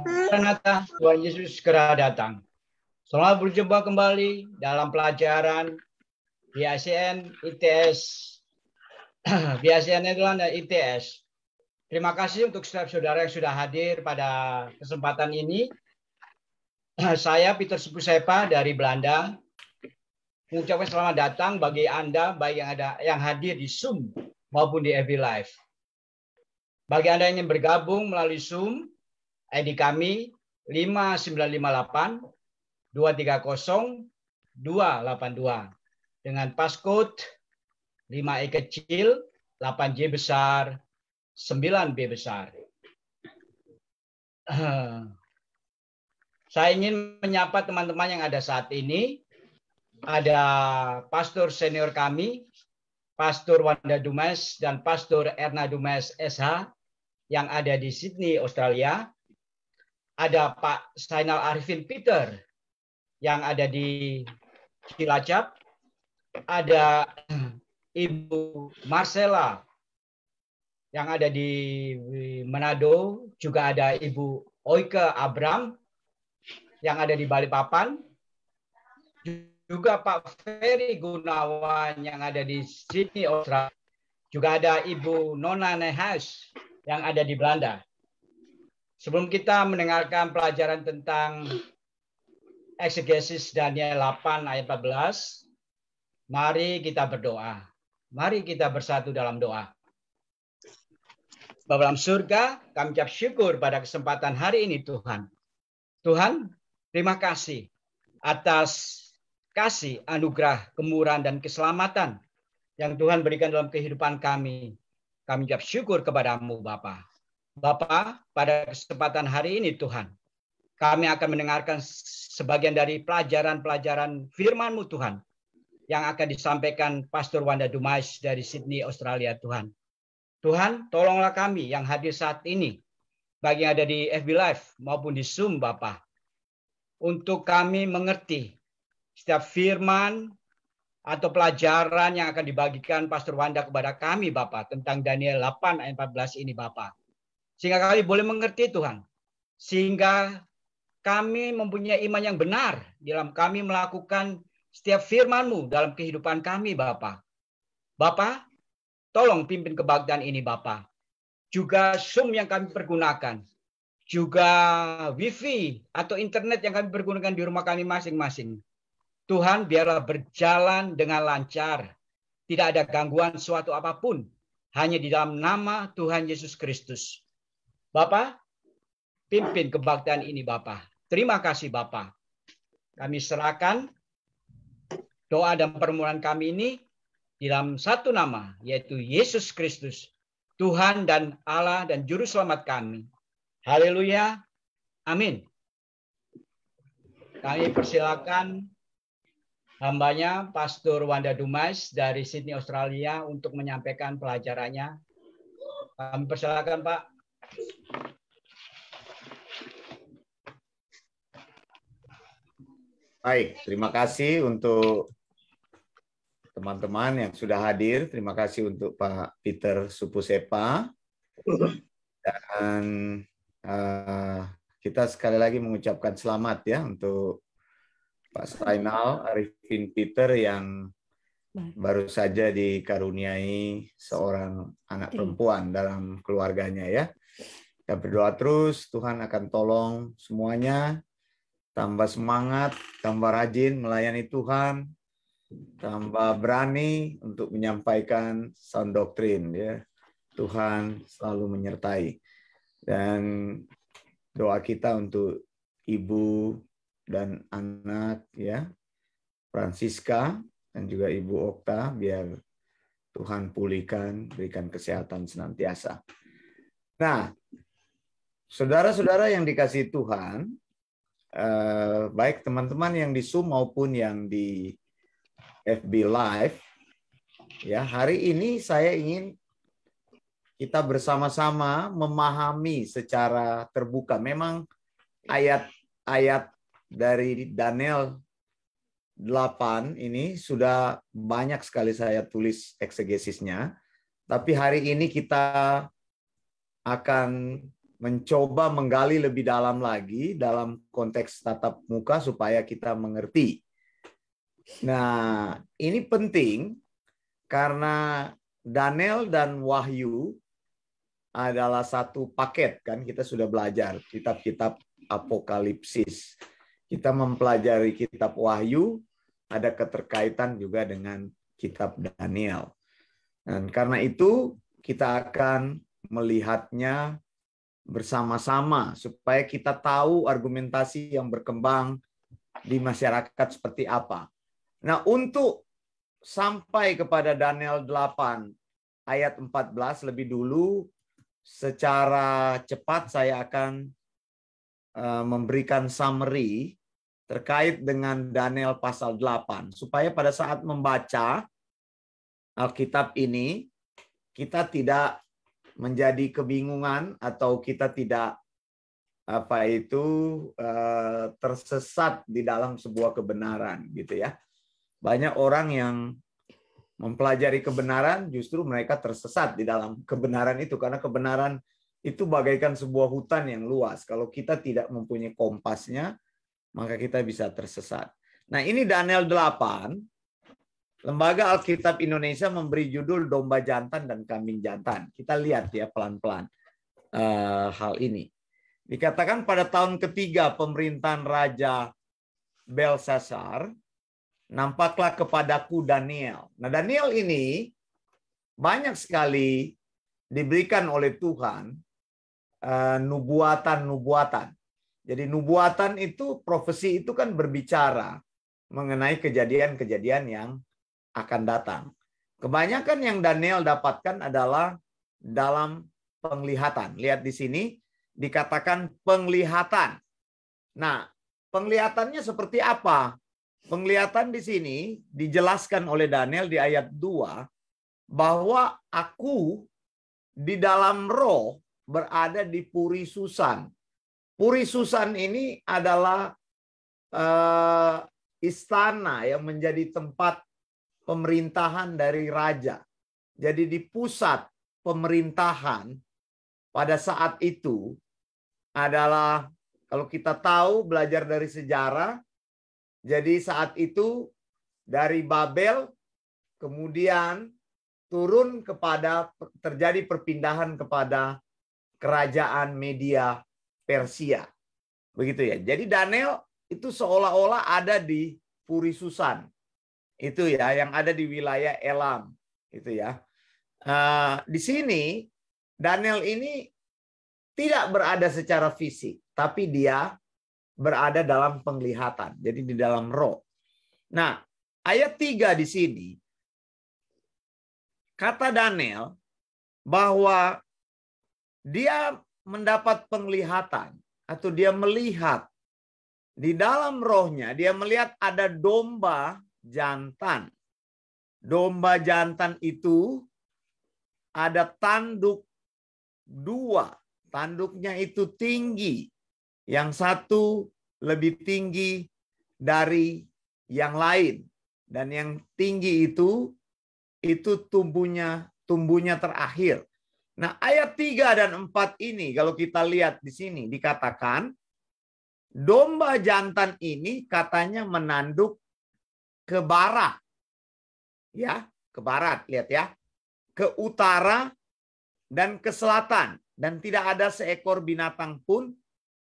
Maranatha, Tuhan Yesus segera datang. Selamat berjumpa kembali dalam pelajaran BACN ITS. BACN Nederland dan ITS. Terima kasih untuk setiap saudara yang sudah hadir pada kesempatan ini. Saya Peter Supusepa dari Belanda mengucapkan selamat datang bagi Anda baik yang hadir di Zoom maupun di FB Live. Bagi Anda yang ingin bergabung melalui Zoom, ID kami 5958 230 282 dengan passcode 5E kecil, 8J besar, 9B besar. Saya ingin menyapa teman-teman yang ada saat ini. Ada pastor senior kami, Pastor Wanda Dumes dan Pastor Erna Dumes SH yang ada di Sydney, Australia. Ada Pak Zainal Arifin Peter yang ada di Cilacap. Ada Ibu Marcella yang ada di Manado. Juga ada Ibu Oike Abram yang ada di Balikpapan. Juga Pak Ferry Gunawan yang ada di Sydney, Australia. Juga ada Ibu Nona Nehas yang ada di Belanda. Sebelum kita mendengarkan pelajaran tentang eksegesis Daniel 8 ayat 14, mari kita berdoa. Mari kita bersatu dalam doa. Bapa dalam surga, kami ucap syukur pada kesempatan hari ini Tuhan. Tuhan, terima kasih atas kasih, anugerah, kemurahan, dan keselamatan yang Tuhan berikan dalam kehidupan kami. Kami ucap syukur kepadamu Bapa. Bapa, pada kesempatan hari ini Tuhan, kami akan mendengarkan sebagian dari pelajaran-pelajaran firman-Mu Tuhan, yang akan disampaikan Pastor Wanda Dumais dari Sydney, Australia Tuhan. Tuhan, tolonglah kami yang hadir saat ini, bagi yang ada di FB Live maupun di Zoom Bapa, untuk kami mengerti setiap firman atau pelajaran yang akan dibagikan Pastor Wanda kepada kami Bapa tentang Daniel 8 ayat 14 ini Bapa. Sehingga kami boleh mengerti Tuhan. Sehingga kami mempunyai iman yang benar dalam kami melakukan setiap firman-Mu dalam kehidupan kami Bapa. Bapa, tolong pimpin kebaktian ini Bapa. Juga Zoom yang kami pergunakan. Juga wifi atau internet yang kami pergunakan di rumah kami masing-masing. Tuhan, biarlah berjalan dengan lancar. Tidak ada gangguan suatu apapun. Hanya di dalam nama Tuhan Yesus Kristus. Bapak, pimpin kebaktian ini Bapak. Terima kasih Bapak. Kami serahkan doa dan permohonan kami ini di dalam satu nama, yaitu Yesus Kristus, Tuhan dan Allah dan Juru Selamat kami. Haleluya. Amin. Kami persilakan hambanya Pastor Wanda Dumais dari Sydney, Australia untuk menyampaikan pelajarannya. Kami persilakan Pak. Baik, terima kasih untuk teman-teman yang sudah hadir. Terima kasih untuk Pak Peter Supusepa. Dan kita sekali lagi mengucapkan selamat ya untuk Pak Zainal Arifin Peter yang baru saja dikaruniai seorang anak perempuan dalam keluarganya ya. Kita berdoa terus, Tuhan akan tolong semuanya, tambah semangat, tambah rajin melayani Tuhan, tambah berani untuk menyampaikan sound doktrin ya. Tuhan selalu menyertai. Dan doa kita untuk ibu dan anak ya, Francisca dan juga Ibu Okta, biar Tuhan pulihkan, berikan kesehatan senantiasa. Nah, saudara-saudara yang dikasihi Tuhan, baik teman-teman yang di Zoom maupun yang di FB Live, ya hari ini saya ingin kita bersama-sama memahami secara terbuka. Memang ayat-ayat dari Daniel 8 ini sudah banyak sekali saya tulis eksegesisnya, tapi hari ini kita akan mencoba menggali lebih dalam lagi dalam konteks tatap muka supaya kita mengerti. Nah, ini penting karena Daniel dan Wahyu adalah satu paket, kan? Kita sudah belajar kitab-kitab Apokalipsis. Kita mempelajari kitab Wahyu, ada keterkaitan juga dengan kitab Daniel. Dan karena itu kita akan melihatnya bersama-sama supaya kita tahu argumentasi yang berkembang di masyarakat seperti apa. Nah, untuk sampai kepada Daniel 8 ayat 14 lebih dulu, secara cepat saya akan memberikan summary terkait dengan Daniel pasal 8 supaya pada saat membaca Alkitab ini kita tidak menjadi kebingungan atau kita tidak tersesat di dalam sebuah kebenaran gitu ya. Banyak orang yang mempelajari kebenaran justru mereka tersesat di dalam kebenaran itu karena kebenaran itu bagaikan sebuah hutan yang luas. Kalau kita tidak mempunyai kompasnya, maka kita bisa tersesat. Nah, ini Daniel 8. Lembaga Alkitab Indonesia memberi judul Domba Jantan dan Kambing Jantan. Kita lihat ya pelan-pelan hal ini. Dikatakan pada tahun ketiga pemerintahan Raja Belshazzar, nampaklah kepadaku Daniel. Nah, Daniel ini banyak sekali diberikan oleh Tuhan nubuatan-nubuatan. Jadi nubuatan itu, profesi itu kan berbicara mengenai kejadian-kejadian yang akan datang. Kebanyakan yang Daniel dapatkan adalah dalam penglihatan. Lihat di sini dikatakan penglihatan. Nah, penglihatannya seperti apa? Penglihatan di sini dijelaskan oleh Daniel di ayat 2 bahwa aku di dalam roh berada di Puri Susan. Puri Susan ini adalah istana yang menjadi tempat pemerintahan dari raja. Jadi di pusat pemerintahan pada saat itu adalah, kalau kita tahu belajar dari sejarah, jadi saat itu dari Babel kemudian turun kepada, terjadi perpindahan kepada kerajaan Media Persia. Begitu ya. Jadi Daniel itu seolah-olah ada di Puri Susan. Itu ya, yang ada di wilayah Elam. Itu ya. Di sini Daniel ini tidak berada secara fisik, tapi dia berada dalam penglihatan. Jadi di dalam roh. Nah, ayat 3 di sini kata Daniel bahwa dia mendapat penglihatan atau dia melihat di dalam rohnya, dia melihat ada domba jantan. Domba jantan itu ada tanduk 2. Tanduknya itu tinggi. Yang satu lebih tinggi dari yang lain. Dan yang tinggi itu tumbuhnya terakhir. Nah, ayat 3 dan 4 ini kalau kita lihat di sini dikatakan domba jantan ini katanya menanduk ke barat. Ya, ke barat, lihat ya. Ke utara dan ke selatan, dan tidak ada seekor binatang pun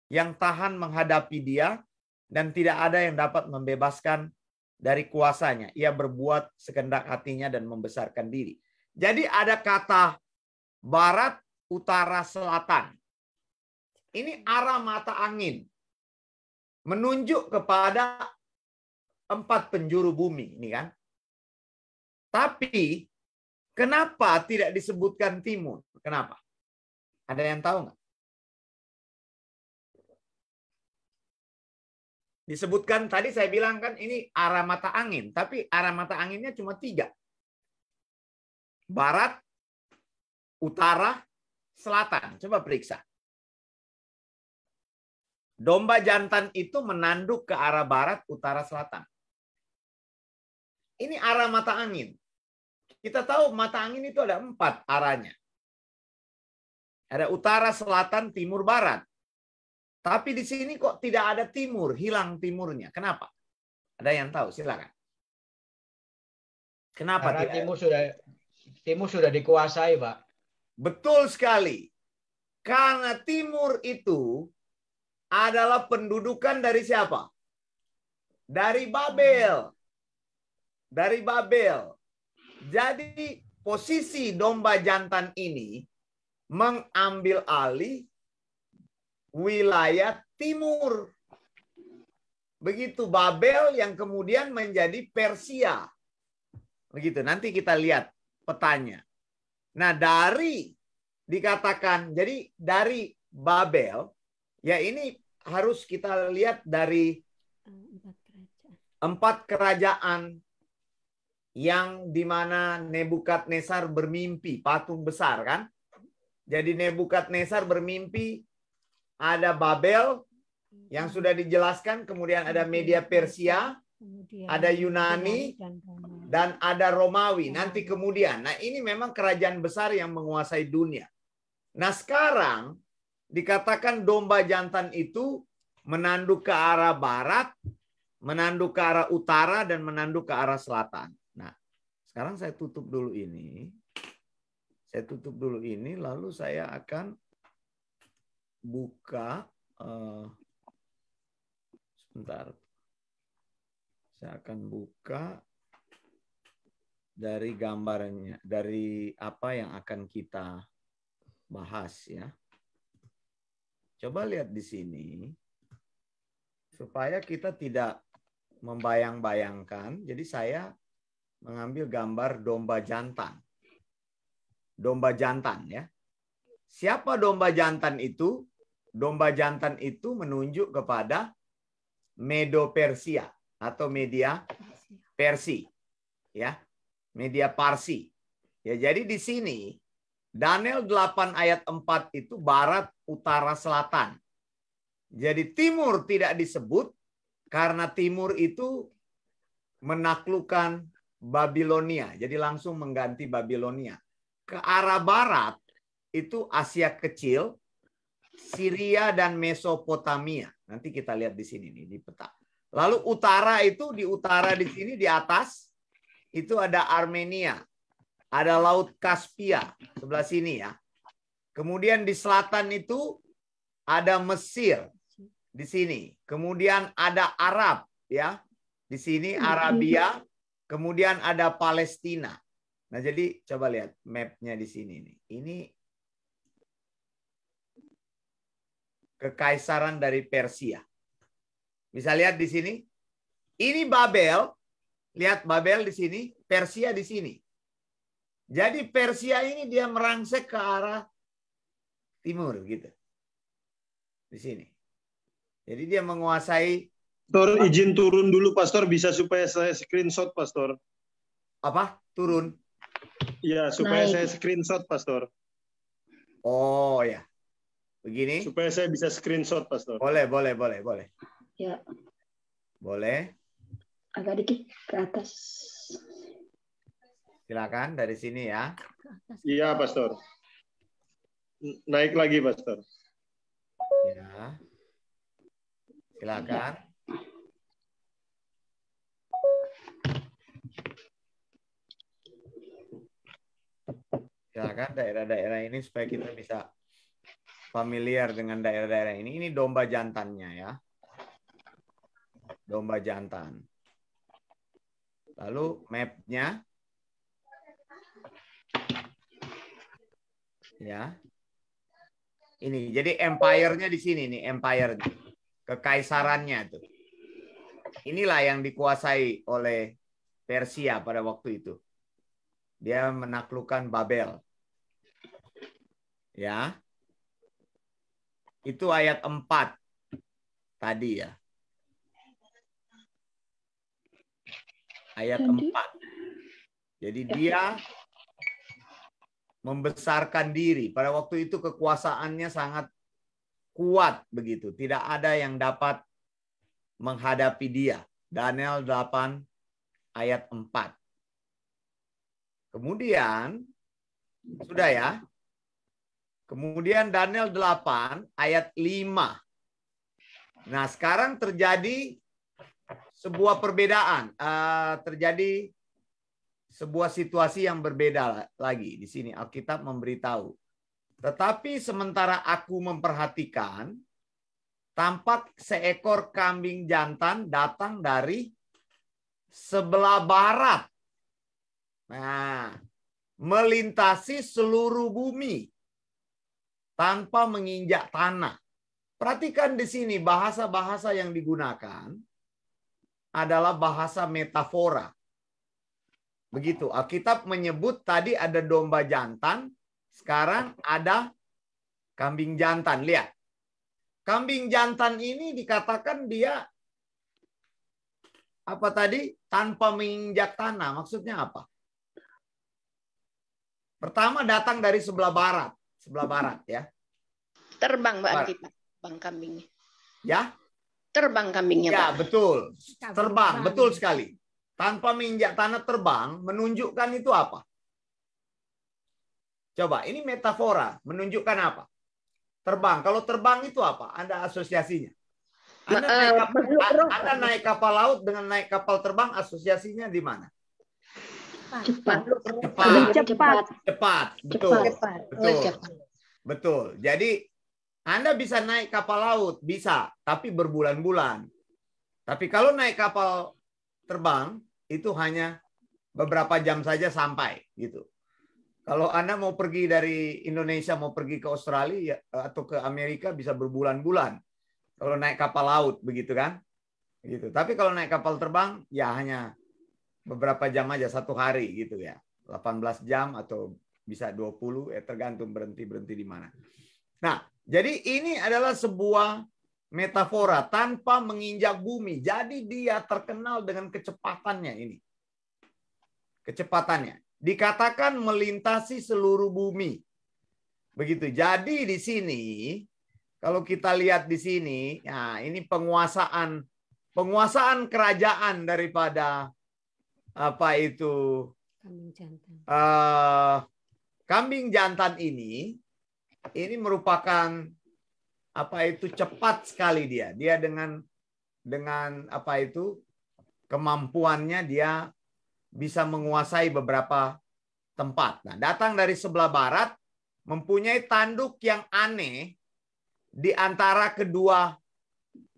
yang tahan menghadapi dia, dan tidak ada yang dapat membebaskan dari kuasanya. Ia berbuat sekehendak hatinya dan membesarkan diri. Jadi ada kata barat, utara, selatan. Ini arah mata angin. Menunjuk kepada 4 penjuru bumi. Ini kan. Tapi kenapa tidak disebutkan timur? Kenapa? Ada yang tahu nggak? Disebutkan tadi saya bilang kan ini arah mata angin. Tapi arah mata anginnya cuma 3. Barat, utara, selatan. Coba periksa. Domba jantan itu menanduk ke arah barat, utara, selatan. Ini arah mata angin. Kita tahu mata angin itu ada 4 arahnya. Ada utara, selatan, timur, barat. Tapi di sini kok tidak ada timur, hilang timurnya. Kenapa? Ada yang tahu? Silakan. Kenapa Karena tidak? timur sudah dikuasai, Pak. Betul sekali. Karena timur itu adalah pendudukan dari siapa? Dari Babel. Dari Babel. Jadi posisi domba jantan ini mengambil alih wilayah timur. Begitu Babel yang kemudian menjadi Persia. Begitu, nanti kita lihat petanya. Nah, dikatakan, jadi dari Babel, ya ini harus kita lihat dari 4 kerajaan yang dimana Nebukadnezar bermimpi, patung besar kan? Jadi Nebukadnezar bermimpi, ada Babel yang sudah dijelaskan, kemudian ada Media Persia, ada Yunani, dan ada Romawi. Nanti kemudian, nah ini memang kerajaan besar yang menguasai dunia. Nah sekarang dikatakan domba jantan itu menanduk ke arah barat, menanduk ke arah utara, dan menanduk ke arah selatan. Nah sekarang saya tutup dulu ini. Saya tutup dulu ini, lalu saya akan buka. Sebentar. Saya akan buka dari gambarnya, dari apa yang akan kita bahas ya. Coba lihat di sini, supaya kita tidak membayang-bayangkan. Jadi saya mengambil gambar domba jantan. Domba jantan ya. Siapa domba jantan itu? Domba jantan itu menunjuk kepada Medo Persia atau media Persia, ya, media Parsi. Ya, jadi di sini Daniel 8 ayat 4 itu barat, utara, selatan. Jadi timur tidak disebut karena timur itu menaklukkan Babilonia. Jadi langsung mengganti Babilonia. Ke arah barat itu Asia Kecil, Syria dan Mesopotamia. Nanti kita lihat di sini nih di peta. Lalu utara itu, di utara di sini di atas itu ada Armenia. Ada Laut Kaspia sebelah sini ya. Kemudian di selatan itu ada Mesir di sini. Kemudian ada Arab ya. Di sini Arabia. Kemudian ada Palestina. Nah, jadi coba lihat mapnya di sini nih. Ini kekaisaran dari Persia. Bisa lihat di sini. Ini Babel. Lihat Babel di sini, Persia di sini. Jadi Persia ini dia merangsek ke arah timur gitu. Di sini. Jadi dia menguasai. Pastor, izin turun dulu, Pastor. Bisa supaya saya screenshot, Pastor. Apa? Turun? Iya, supaya saya screenshot, Pastor. Oh ya. Begini? Supaya saya bisa screenshot, Pastor. Boleh. Ya. Boleh. Agak dikit ke atas. Silakan dari sini ya. Iya, Pastor. Naik lagi, Pastor. Ya. Silakan. Silakan daerah-daerah ini supaya kita bisa familiar dengan daerah-daerah ini. Ini domba jantannya ya. Domba jantan. Lalu mapnya. Ya. Ini jadi empire-nya di sini nih, empire-nya. Kekaisarannya tuh. Inilah yang dikuasai oleh Persia pada waktu itu. Dia menaklukkan Babel. Ya. Itu ayat 4 tadi ya. Ayat 4. Jadi dia membesarkan diri. Pada waktu itu kekuasaannya sangat kuat begitu. Tidak ada yang dapat menghadapi dia. Daniel 8 ayat 4. Kemudian, sudah ya. Kemudian Daniel 8 ayat 5. Nah, sekarang terjadi sebuah perbedaan. Terjadi sebuah situasi yang berbeda lagi. Di sini Alkitab memberitahu. Tetapi sementara aku memperhatikan, tampak seekor kambing jantan datang dari sebelah barat. Nah, melintasi seluruh bumi tanpa menginjak tanah. Perhatikan di sini bahasa-bahasa yang digunakan adalah bahasa metafora. Begitu, Alkitab menyebut tadi ada domba jantan, sekarang ada kambing jantan. Lihat, kambing jantan ini dikatakan dia apa tadi? Tanpa menginjak tanah. Maksudnya apa? Pertama datang dari sebelah barat ya. Terbang berarti Pak, bang kambingnya. Ya? Terbang kambingnya, ya, Pak. Betul. Terbang, betul sekali. Tanpa menginjak tanah terbang, menunjukkan itu apa? Coba, ini metafora. Menunjukkan apa? Terbang. Kalau terbang itu apa? Anda asosiasinya. Anda naik kapal laut dengan naik kapal terbang, asosiasinya di mana? Cepat. Betul. Jadi Anda bisa naik kapal laut, bisa, tapi berbulan-bulan. Tapi kalau naik kapal terbang itu hanya beberapa jam saja sampai gitu. Kalau Anda mau pergi dari Indonesia mau pergi ke Australia atau ke Amerika bisa berbulan-bulan. Kalau naik kapal laut begitu kan? Gitu. Tapi kalau naik kapal terbang ya hanya beberapa jam aja, 1 hari gitu ya. 18 jam atau bisa 20, tergantung berhenti di mana. Nah, jadi ini adalah sebuah metafora tanpa menginjak bumi. Jadi dia terkenal dengan kecepatannya ini. Kecepatannya. Dikatakan melintasi seluruh bumi. Begitu. Jadi di sini, kalau kita lihat di sini, nah ini penguasaan kerajaan daripada apa itu kambing jantan ini merupakan apa itu cepat sekali dia dengan apa itu kemampuannya dia bisa menguasai beberapa tempat. Nah, datang dari sebelah barat, mempunyai tanduk yang aneh di antara kedua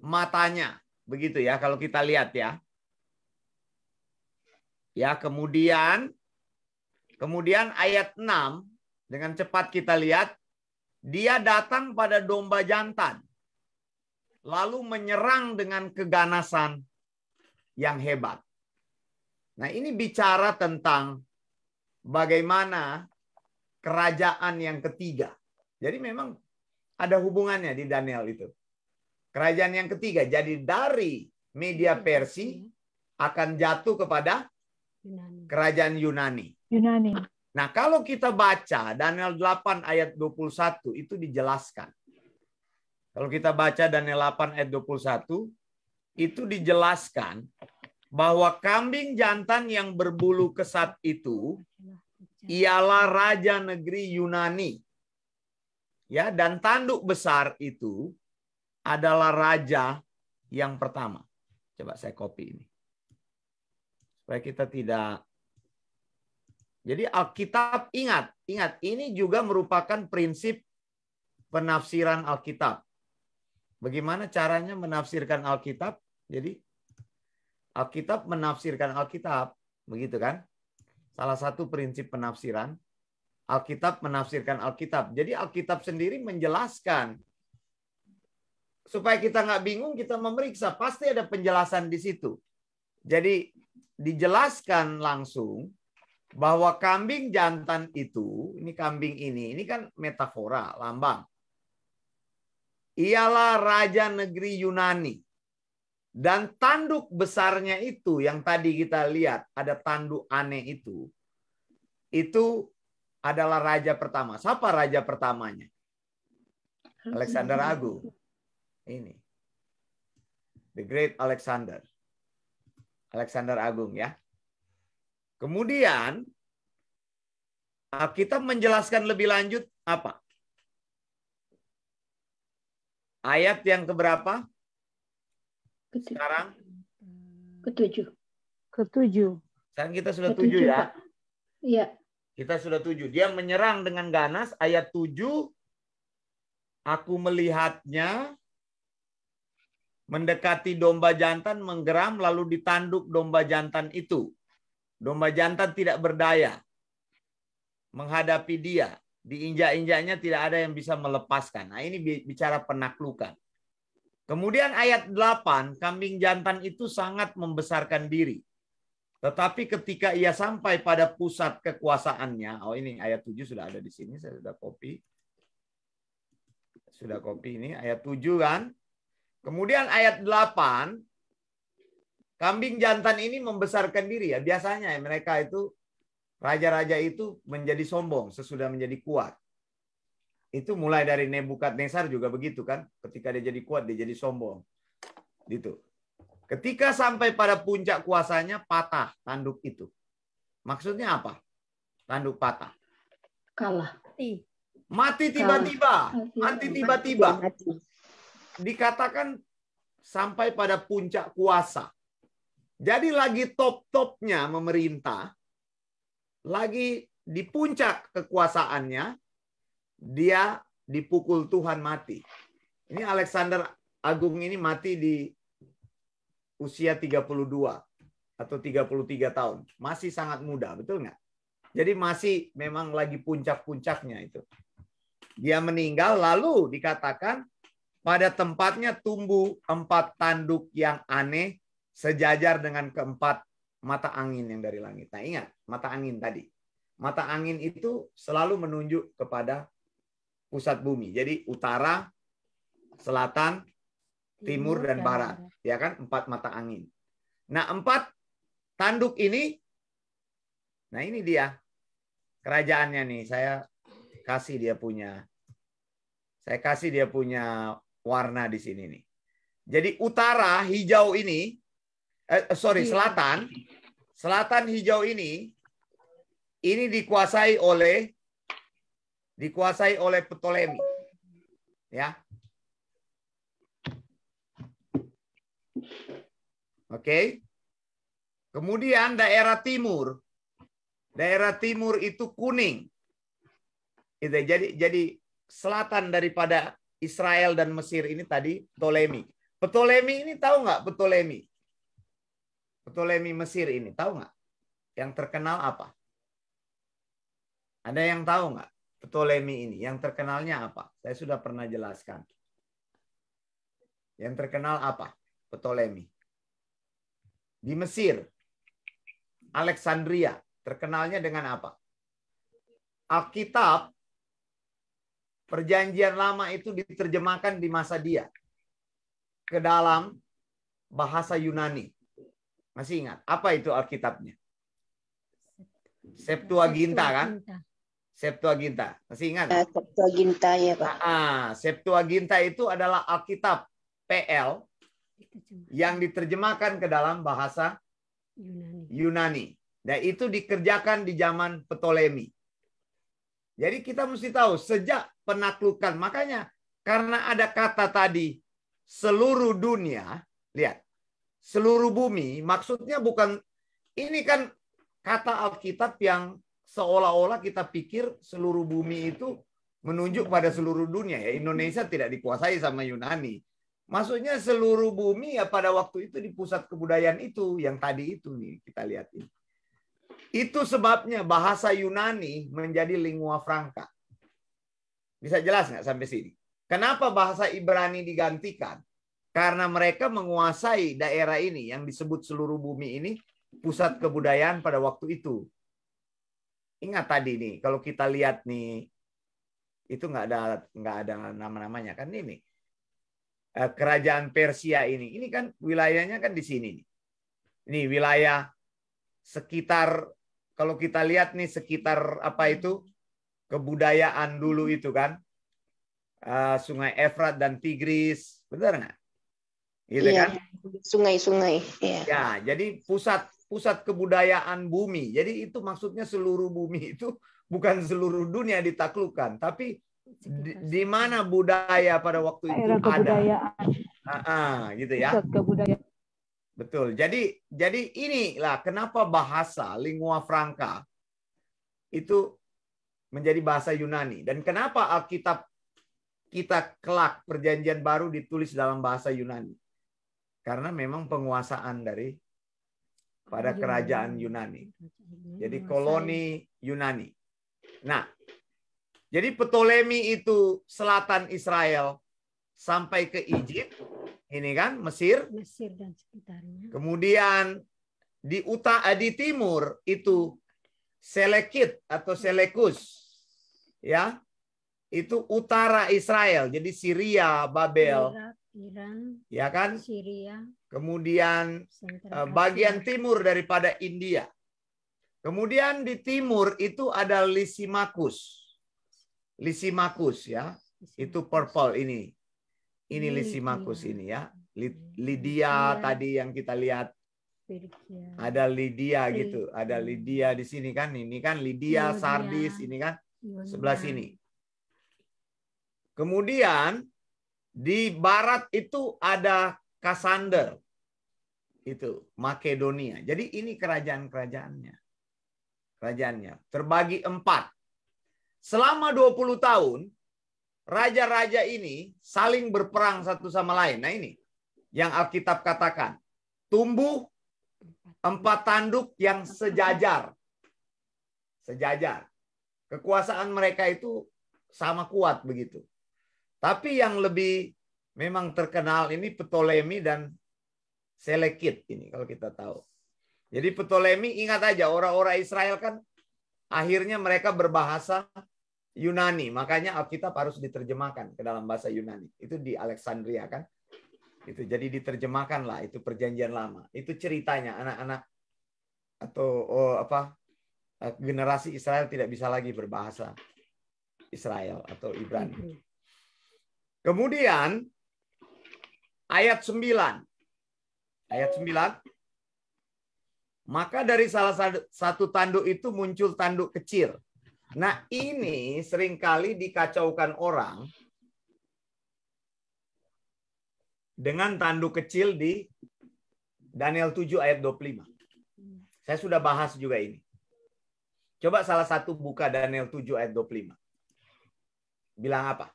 matanya, begitu ya kalau kita lihat ya. Ya, kemudian ayat 6 dengan cepat kita lihat dia datang pada domba jantan lalu menyerang dengan keganasan yang hebat. Nah, ini bicara tentang bagaimana kerajaan yang ketiga. Jadi memang ada hubungannya di Daniel itu. Kerajaan yang ketiga. Jadi dari Media Persia akan jatuh kepada kerajaan Yunani. Nah, kalau kita baca Daniel 8 ayat 21 itu dijelaskan. Kalau kita baca Daniel 8 ayat 21 itu dijelaskan bahwa kambing jantan yang berbulu kesat itu ialah raja negeri Yunani. Ya, dan tanduk besar itu adalah raja yang pertama. Coba saya copy ini. Supaya kita tidak. Jadi Alkitab ingat ini juga merupakan prinsip penafsiran Alkitab. Bagaimana caranya menafsirkan Alkitab? Jadi Alkitab menafsirkan Alkitab, begitu kan? Salah satu prinsip penafsiran Alkitab menafsirkan Alkitab. Jadi Alkitab sendiri menjelaskan supaya kita nggak bingung, kita memeriksa pasti ada penjelasan di situ. Jadi dijelaskan langsung bahwa kambing jantan itu, ini kambing ini kan metafora, lambang. Ialah raja negeri Yunani. Dan tanduk besarnya itu yang tadi kita lihat, ada tanduk aneh itu adalah raja pertama. Siapa raja pertamanya? Alexander Agung. Ini. The Great Alexander. Alexander Agung ya. Kemudian kita menjelaskan lebih lanjut apa? Ayat yang keberapa? Sekarang? Ketujuh. Sekarang kita sudah Ketujuh, 7 ya. Pak. Iya. Kita sudah 7. Dia menyerang dengan ganas. Ayat 7. Aku melihatnya mendekati domba jantan, menggeram, lalu ditanduk domba jantan itu. Domba jantan tidak berdaya menghadapi dia. Diinjak-injaknya tidak ada yang bisa melepaskan. Nah, ini bicara penaklukan. Kemudian ayat 8, kambing jantan itu sangat membesarkan diri. Tetapi ketika ia sampai pada pusat kekuasaannya, oh ini ayat 7 sudah ada di sini, saya sudah copy. Sudah copy ini, ayat 7 kan. Kemudian ayat 8, kambing jantan ini membesarkan diri ya. Biasanya mereka itu, raja-raja itu menjadi sombong sesudah menjadi kuat. Itu mulai dari Nebukadnezar juga begitu kan. Ketika dia jadi kuat, dia jadi sombong. Gitu. Ketika sampai pada puncak kuasanya, patah tanduk itu. Maksudnya apa? Tanduk patah. Kalah. Mati tiba-tiba. Mati tiba-tiba. Dikatakan sampai pada puncak kuasa. Jadi lagi top-topnya memerintah, lagi di puncak kekuasaannya, dia dipukul Tuhan mati. Ini Alexander Agung ini mati di usia 32 atau 33 tahun. Masih sangat muda, betul nggak? Jadi masih memang lagi puncak-puncaknya itu. Dia meninggal, lalu dikatakan pada tempatnya tumbuh 4 tanduk yang aneh sejajar dengan keempat mata angin yang dari langit. Nah ingat, mata angin tadi. Mata angin itu selalu menunjuk kepada pusat bumi. Jadi utara, selatan, timur, dan barat. Ya kan? 4 mata angin. Nah 4 tanduk ini, nah ini dia kerajaannya nih. Saya kasih dia punya warna di sini nih. Jadi utara hijau ini, selatan hijau ini dikuasai oleh Ptolemy. Ya. Oke. Kemudian daerah timur itu kuning. Itu jadi selatan daripada Israel dan Mesir ini tadi Ptolemy. Ptolemy ini tahu nggak Ptolemy? Ptolemy Mesir ini tahu nggak? Yang terkenal apa? Ada yang tahu nggak? Ptolemy ini yang terkenalnya apa? Saya sudah pernah jelaskan. Yang terkenal apa? Ptolemy. Di Mesir, Alexandria terkenalnya dengan apa? Alkitab Perjanjian Lama itu diterjemahkan di masa dia ke dalam bahasa Yunani. Masih ingat? Apa itu Alkitabnya? Septuaginta kan? Septuaginta. Masih ingat? Septuaginta ya Pak. Septuaginta itu adalah Alkitab PL yang diterjemahkan ke dalam bahasa Yunani. Dan itu dikerjakan di zaman Ptolemy. Jadi kita mesti tahu sejak penaklukan, makanya karena ada kata tadi seluruh dunia, lihat, seluruh bumi, maksudnya bukan, ini kan kata Alkitab yang seolah-olah kita pikir seluruh bumi itu menunjuk pada seluruh dunia. Ya, Indonesia tidak dikuasai sama Yunani. Maksudnya seluruh bumi ya pada waktu itu di pusat kebudayaan itu, yang tadi itu nih kita lihat ini. Itu sebabnya bahasa Yunani menjadi lingua franca. Bisa jelas nggak sampai sini? Kenapa bahasa Ibrani digantikan? Karena mereka menguasai daerah ini yang disebut seluruh bumi ini pusat kebudayaan pada waktu itu. Ingat tadi nih, kalau kita lihat nih, itu nggak ada nama-namanya kan ini. Kerajaan Persia ini kan wilayahnya kan di sini. Ini wilayah sekitar, kalau kita lihat nih sekitar apa itu kebudayaan dulu itu kan Sungai Efrat dan Tigris, benar nggak? Gitu iya, kan? Sungai-sungai. Iya. Ya, jadi pusat kebudayaan bumi. Jadi itu maksudnya seluruh bumi itu bukan seluruh dunia ditaklukkan, tapi Di mana budaya pada waktu itu Daerah ada? kebudayaan. Gitu ya. Pusat kebudayaan. Betul. Jadi inilah kenapa bahasa lingua franca itu menjadi bahasa Yunani, dan kenapa Alkitab kita kelak Perjanjian Baru ditulis dalam bahasa Yunani. Karena memang penguasaan dari pada kerajaan Yunani. Jadi koloni Yunani. Nah, jadi Ptolemy itu selatan Israel sampai ke Egypt, ini kan Mesir. Mesir dan sekitarnya. Kemudian di timur itu Selekit atau Selekus, ya, itu utara Israel, jadi Syria, Babel, Irak, Iran, ya kan? Syria, Kemudian Sentral bagian Asia. timur daripada India. Kemudian di timur itu ada Lysimachus. Lysimachus ya, itu purple ini. Ini Lysimachus ini ya. Lydia tadi yang kita lihat. Persia. Ada Lydia gitu, ada Lydia di sini kan. Ini kan Lydia, Ionia. Sardis ini kan Ionia. sebelah sini. Kemudian di barat itu ada Kassander. Itu Makedonia. Jadi ini kerajaan-kerajaannya. Kerajaannya terbagi 4. Selama 20 tahun raja-raja ini saling berperang satu sama lain. Nah ini yang Alkitab katakan. Tumbuh 4 tanduk yang sejajar. Sejajar. Kekuasaan mereka itu sama kuat begitu. Tapi yang lebih memang terkenal ini Ptolemy dan Selekit ini kalau kita tahu. Jadi Ptolemy, ingat aja orang-orang Israel kan akhirnya mereka berbahasa Yunani. Makanya Alkitab harus diterjemahkan ke dalam bahasa Yunani. Itu di Alexandria kan. Itu jadi diterjemahkanlah itu Perjanjian Lama. Itu ceritanya anak-anak atau generasi Israel tidak bisa lagi berbahasa Israel atau Ibrani. Kemudian ayat 9. Ayat 9. Maka dari salah satu tanduk itu muncul tanduk kecil. Nah, ini seringkali dikacaukan orang dengan tanduk kecil di Daniel 7 ayat 25. Saya sudah bahas juga ini. Coba salah satu buka Daniel 7 ayat 25. Bilang apa?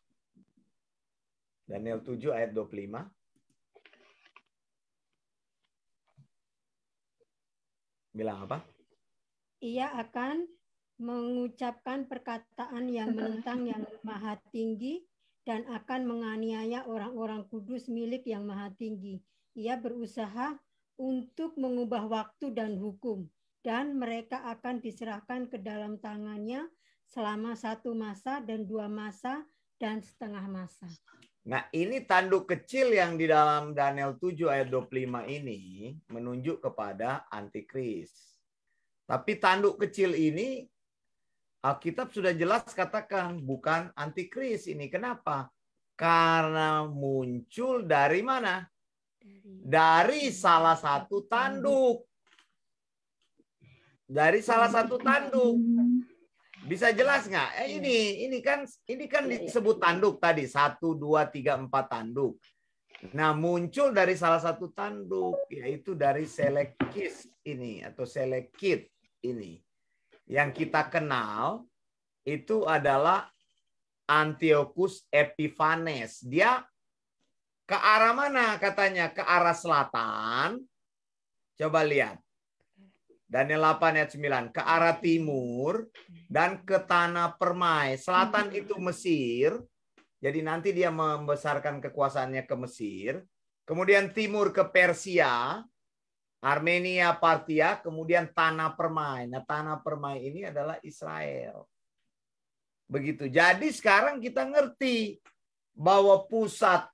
Daniel 7 ayat 25. Bilang apa? Ia akan mengucapkan perkataan yang menentang yang maha tinggi dan akan menganiaya orang-orang kudus milik yang maha tinggi. Ia berusaha untuk mengubah waktu dan hukum, dan mereka akan diserahkan ke dalam tangannya selama 1 masa dan 2 masa dan setengah masa. Nah, ini tanduk kecil yang di dalam Daniel 7 ayat 25 ini menunjuk kepada antikris. Tapi tanduk kecil ini Alkitab sudah jelas katakan bukan antikris ini. Kenapa? Karena muncul dari mana? Dari salah satu tanduk. Dari salah satu tanduk. Bisa jelas nggak? Ini kan disebut tanduk tadi 1, 2, 3, 4 tanduk. Nah, muncul dari salah satu tanduk yaitu dari Selekis ini atau Selekit ini. Yang kita kenal itu adalah Antiochus Epiphanes. Dia ke arah mana katanya? Ke arah selatan. Coba lihat. Daniel 8 ayat 9. Ke arah timur dan ke tanah permai. Selatan itu Mesir. Jadi nanti dia membesarkan kekuasaannya ke Mesir. Kemudian timur ke Persia. Armenia, Partia, kemudian tanah permai. Nah, tanah permai ini adalah Israel. Begitu. Jadi sekarang kita ngerti bahwa pusat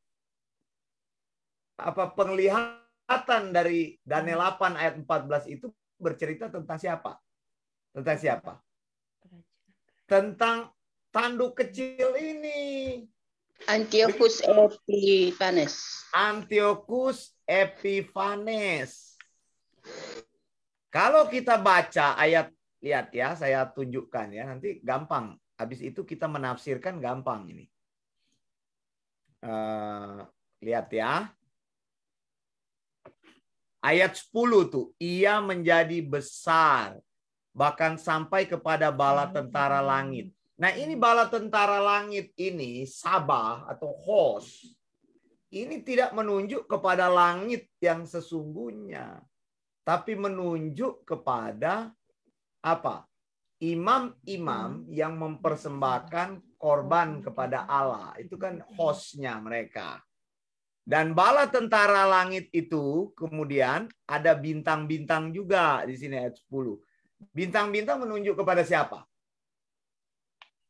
penglihatan dari Daniel 8 ayat 14 itu bercerita tentang siapa? Tentang siapa? Tentang tanduk kecil ini. Antiochus Epiphanes. Antiochus Epiphanes. Kalau kita baca ayat, lihat ya, saya tunjukkan ya, nanti gampang Habis itu kita menafsirkan gampang ini. Lihat ya. Ayat 10 tuh, ia menjadi besar, bahkan sampai kepada bala tentara langit. Nah ini bala tentara langit ini, Sabah atau host, ini tidak menunjuk kepada langit yang sesungguhnya, tapi menunjuk kepada apa? Imam-imam yang mempersembahkan korban kepada Allah. Itu kan hostnya mereka. Dan bala tentara langit itu kemudian ada bintang-bintang juga di sini ayat 10. Bintang-bintang menunjuk kepada siapa?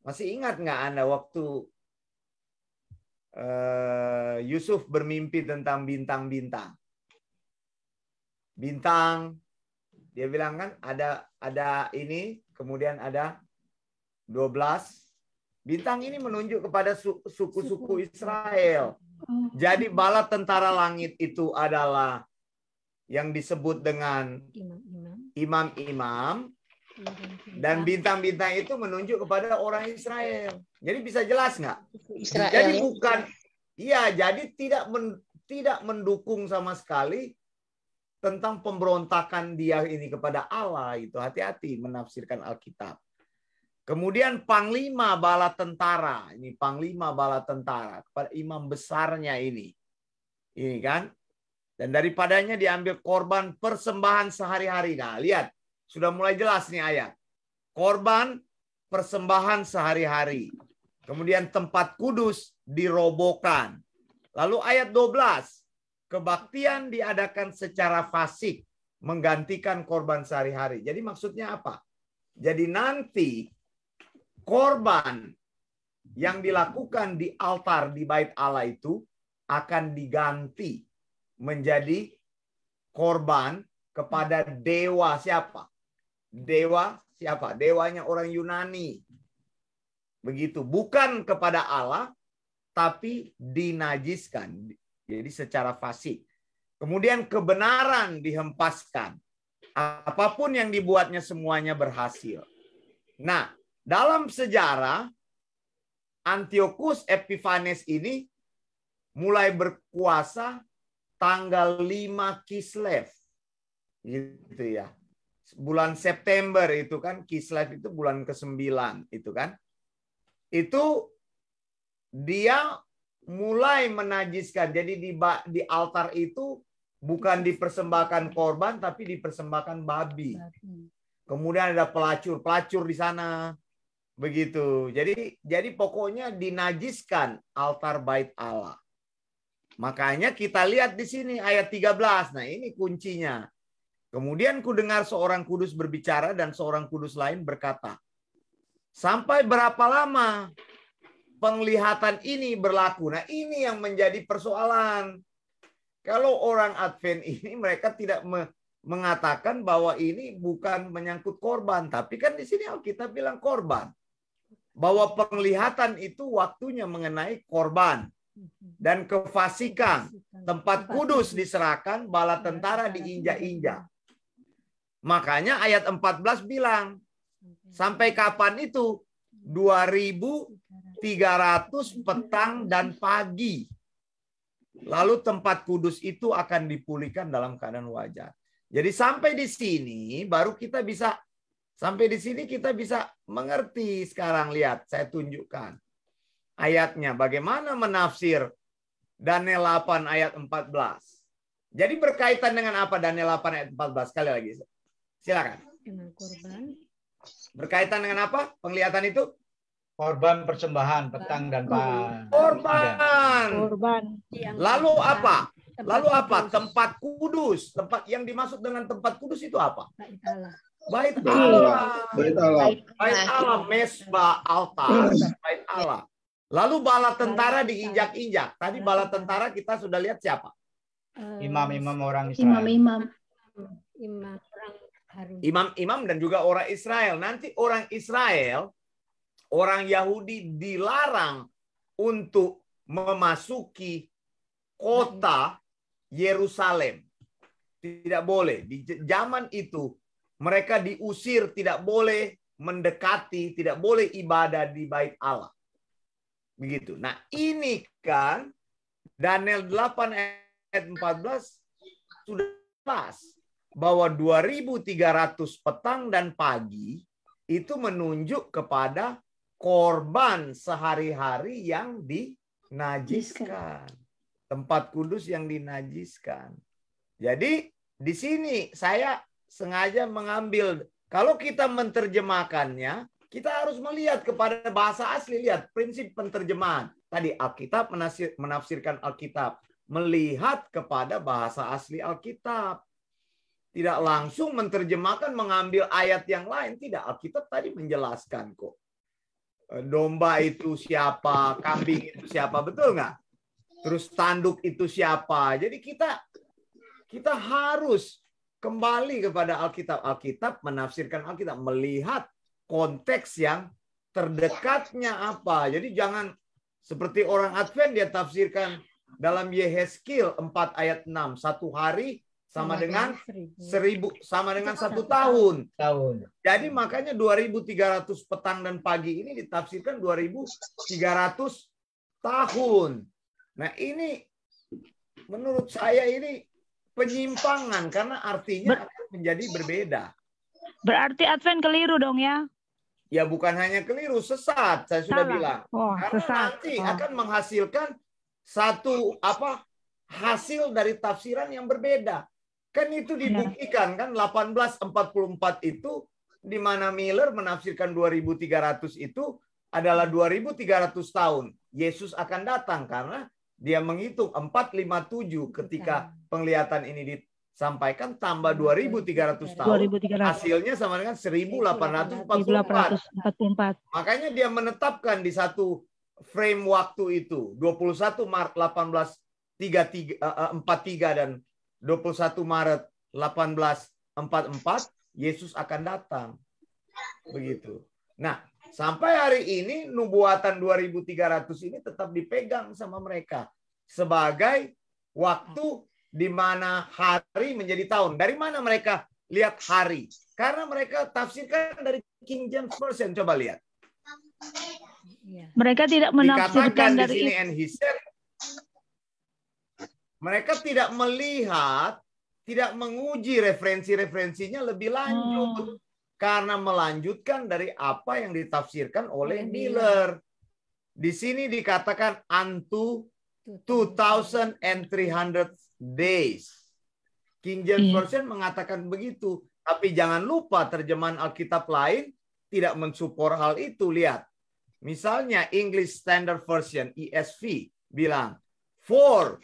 Masih ingat nggak Anda waktu Yusuf bermimpi tentang bintang-bintang? Bintang, dia bilang kan ada ini, kemudian ada 12. Bintang ini menunjuk kepada suku-suku Israel. Jadi bala tentara langit itu adalah yang disebut dengan imam-imam, dan bintang-bintang itu menunjuk kepada orang Israel. Jadi bisa jelas nggak? Jadi bukan, iya, jadi tidak mendukung sama sekali tentang pemberontakan dia ini kepada Allah. Itu hati-hati menafsirkan Alkitab. Kemudian panglima bala tentara, ini panglima bala tentara kepada imam besarnya ini kan, dan daripadanya diambil korban persembahan sehari-hari. Nah lihat, sudah mulai jelas nih ayat, korban persembahan sehari-hari. Kemudian tempat kudus dirobohkan. Lalu ayat 12, kebaktian diadakan secara fasik menggantikan korban sehari-hari. Jadi maksudnya apa? Jadi nanti korban yang dilakukan di altar di bait Allah itu akan diganti menjadi korban kepada dewa siapa? Dewa siapa? Dewanya orang Yunani. Begitu, bukan kepada Allah tapi dinajiskan. Jadi secara fasik. Kemudian kebenaran dihempaskan. Apapun yang dibuatnya semuanya berhasil. Nah, dalam sejarah, Antiochus Epiphanes ini mulai berkuasa tanggal 5 Kislev. Gitu ya. Bulan September itu kan, Kislev itu bulan ke-9 itu kan. Itu dia mulai menajiskan. Jadi di altar itu bukan dipersembahkan korban tapi dipersembahkan babi. Kemudian ada pelacur di sana. Begitu. Jadi pokoknya dinajiskan altar bait Allah. Makanya kita lihat di sini ayat 13. Nah, ini kuncinya. Kemudian ku dengar seorang kudus berbicara dan seorang kudus lain berkata, sampai berapa lama penglihatan ini berlaku? Nah, ini yang menjadi persoalan. Kalau orang Advent ini mereka tidak mengatakan bahwa ini bukan menyangkut korban, tapi kan di sini Alkitab bilang korban. Bahwa penglihatan itu waktunya mengenai korban dan kefasikan. Tempat kudus diserahkan, bala tentara diinjak-injak. Makanya ayat 14 bilang, sampai kapan itu? 2.300 petang dan pagi. Lalu tempat kudus itu akan dipulihkan dalam keadaan wajar. Jadi sampai di sini baru kita bisa, sampai di sini kita bisa mengerti sekarang. Lihat, saya tunjukkan ayatnya. Bagaimana menafsir Daniel 8 ayat 14. Jadi berkaitan dengan apa Daniel 8 ayat 14? Sekali lagi. Silakan. Dengan korban. Berkaitan dengan apa? Penglihatan itu? Korban persembahan petang dan pagi. Korban. Lalu apa? Lalu apa? Tempat kudus. Tempat yang dimaksud dengan tempat kudus itu apa? Bait Allah. Bait Allah. Bait Allah, mesbah, altar, bait Allah. Lalu bala tentara diinjak-injak. Tadi bala tentara kita sudah lihat siapa? Imam-imam orang Israel. Imam-imam dan juga orang Israel. Nanti orang Israel, orang Yahudi dilarang untuk memasuki kota Yerusalem. Tidak boleh. Di zaman itu mereka diusir, tidak boleh mendekati, tidak boleh ibadah di bait Allah. Begitu. Nah, ini kan Daniel 8 ayat 14 sudah jelas bahwa 2.300 petang dan pagi itu menunjuk kepada korban sehari-hari yang dinajiskan. Tempat kudus yang dinajiskan. Jadi di sini saya sengaja mengambil, kalau kita menerjemahkannya, kita harus melihat kepada bahasa asli. Lihat prinsip penerjemahan. Tadi Alkitab menafsirkan Alkitab. Melihat kepada bahasa asli Alkitab. Tidak langsung menerjemahkan mengambil ayat yang lain. Tidak, Alkitab tadi menjelaskan kok. Domba itu siapa, kambing itu siapa, betul nggak? Terus tanduk itu siapa? Jadi kita harus kembali kepada Alkitab. Alkitab menafsirkan Alkitab, melihat konteks yang terdekatnya apa. Jadi jangan seperti orang Advent dia tafsirkan dalam Yehezkiel 4 ayat 6. Satu hari sama dengan 1000, sama dengan 1 tahun. Jadi makanya 2.300 petang dan pagi ini ditafsirkan 2.300 tahun. Nah ini menurut saya ini penyimpangan karena artinya akan menjadi berbeda. Berarti Advent keliru dong ya? Ya bukan hanya keliru, sesat. Saya sudah bilang. Karena nanti akan menghasilkan satu hasil dari tafsiran yang berbeda. Kan itu dibuktikan kan 1844 itu di mana Miller menafsirkan 2.300 itu adalah 2.300 tahun. Yesus akan datang karena dia menghitung 457 ketika penglihatan ini disampaikan tambah 2.300 tahun. 2.300. Hasilnya sama dengan 1.844. Makanya dia menetapkan di satu frame waktu itu 21 Maret 1843 dan 21 Maret 1844 Yesus akan datang. Begitu. Nah, sampai hari ini nubuatan 2.300 ini tetap dipegang sama mereka sebagai waktu di mana hari menjadi tahun. Dari mana mereka lihat hari? Karena mereka tafsirkan dari King James Version. Coba lihat. Mereka tidak menafsirkan dari sini and he said, mereka tidak melihat, tidak menguji referensi-referensinya lebih lanjut. Karena melanjutkan dari apa yang ditafsirkan oleh Miller. Di sini dikatakan unto 2,300 days. King James Version mengatakan begitu. Tapi jangan lupa terjemahan Alkitab lain tidak mensupport hal itu. Lihat. Misalnya English Standard Version, ESV, bilang, for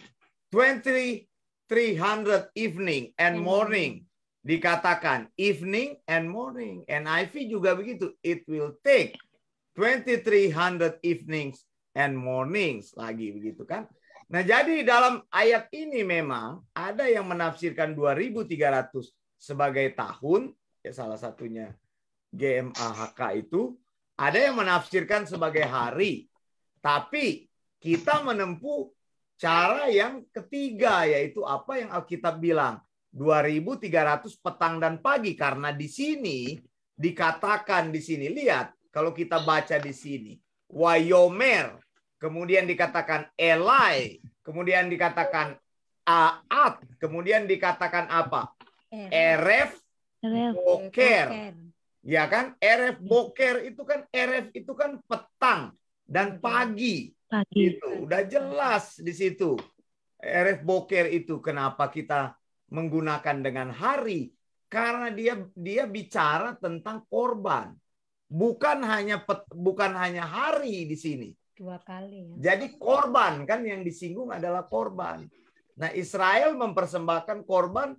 2,300 evening and morning. Dikatakan evening and morning. NIV juga begitu. It will take 2,300 evenings and mornings. Lagi begitu kan. Nah jadi dalam ayat ini memang ada yang menafsirkan 2.300 sebagai tahun. Ya salah satunya GMAHK itu. Ada yang menafsirkan sebagai hari. Tapi kita menempuh cara yang ketiga, yaitu apa yang Alkitab bilang. 2.300 petang dan pagi. Karena di sini dikatakan di sini. Lihat, kalau kita baca di sini. Wayomer. Kemudian dikatakan Elai. Kemudian dikatakan Aat. Kemudian dikatakan apa? Eref Boker. Ya kan? Eref Boker itu kan petang dan pagi. Itu udah jelas di situ. Eref Boker itu kenapa kita menggunakan dengan hari? Karena dia bicara tentang korban. Bukan hanya hari di sini. 2 kali ya. Jadi korban kan yang disinggung adalah korban. Nah, Israel mempersembahkan korban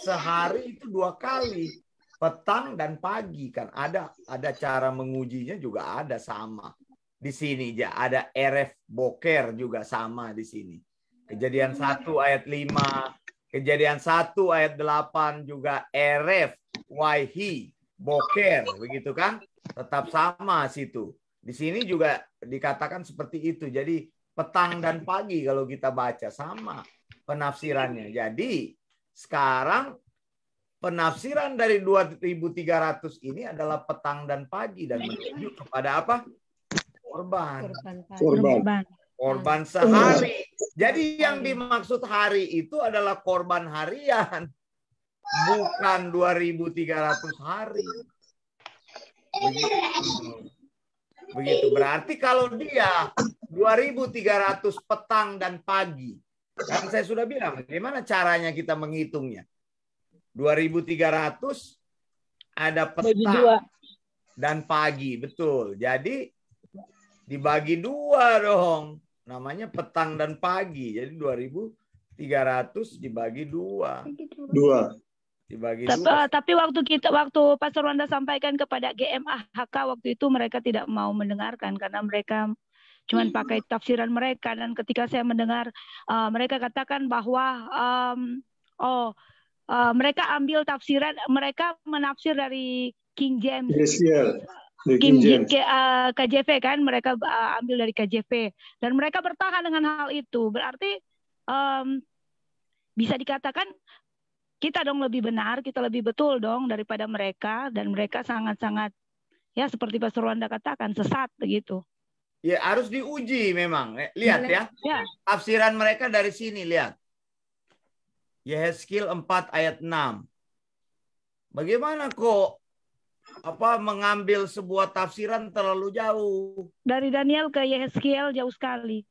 sehari itu 2 kali. Petang dan pagi kan ada cara mengujinya juga ada sama. Di sini ya ada Eref Boker juga sama di sini. Kejadian 1 ayat 5, Kejadian 1 ayat 8 juga Eref Waihi Boker begitu kan? Tetap sama situ. Di sini juga dikatakan seperti itu. Jadi petang dan pagi kalau kita baca sama penafsirannya. Jadi sekarang penafsiran dari 2.300 ini adalah petang dan pagi dan menuju kepada apa? Korban. Korban. Korban sehari. Jadi yang dimaksud hari itu adalah korban harian. Bukan 2.300 hari. Begitu. Berarti kalau dia 2.300 petang dan pagi. Kan saya sudah bilang, bagaimana caranya kita menghitungnya? 2.300 ada petang dan pagi. Betul. Jadi dibagi 2 dong. Namanya petang dan pagi. Jadi 2.300 dibagi 2. Dibagi 2. Tapi waktu Pastor Wanda sampaikan kepada GMAHK waktu itu mereka tidak mau mendengarkan karena mereka cuma pakai tafsiran mereka, dan ketika saya mendengar mereka katakan bahwa mereka ambil tafsiran, mereka menafsir dari King James. KJV kan, mereka ambil dari KJV dan mereka bertahan dengan hal itu. Berarti bisa dikatakan kita dong lebih benar, kita lebih betul dong daripada mereka, dan mereka sangat-sangat ya seperti Pastor Wanda katakan sesat begitu. Ya harus diuji memang. Lihat ya. Tafsiran mereka dari sini, lihat. Yehezkiel 4 ayat 6. Bagaimana kok mengambil sebuah tafsiran terlalu jauh? Dari Daniel ke Yehezkiel jauh sekali.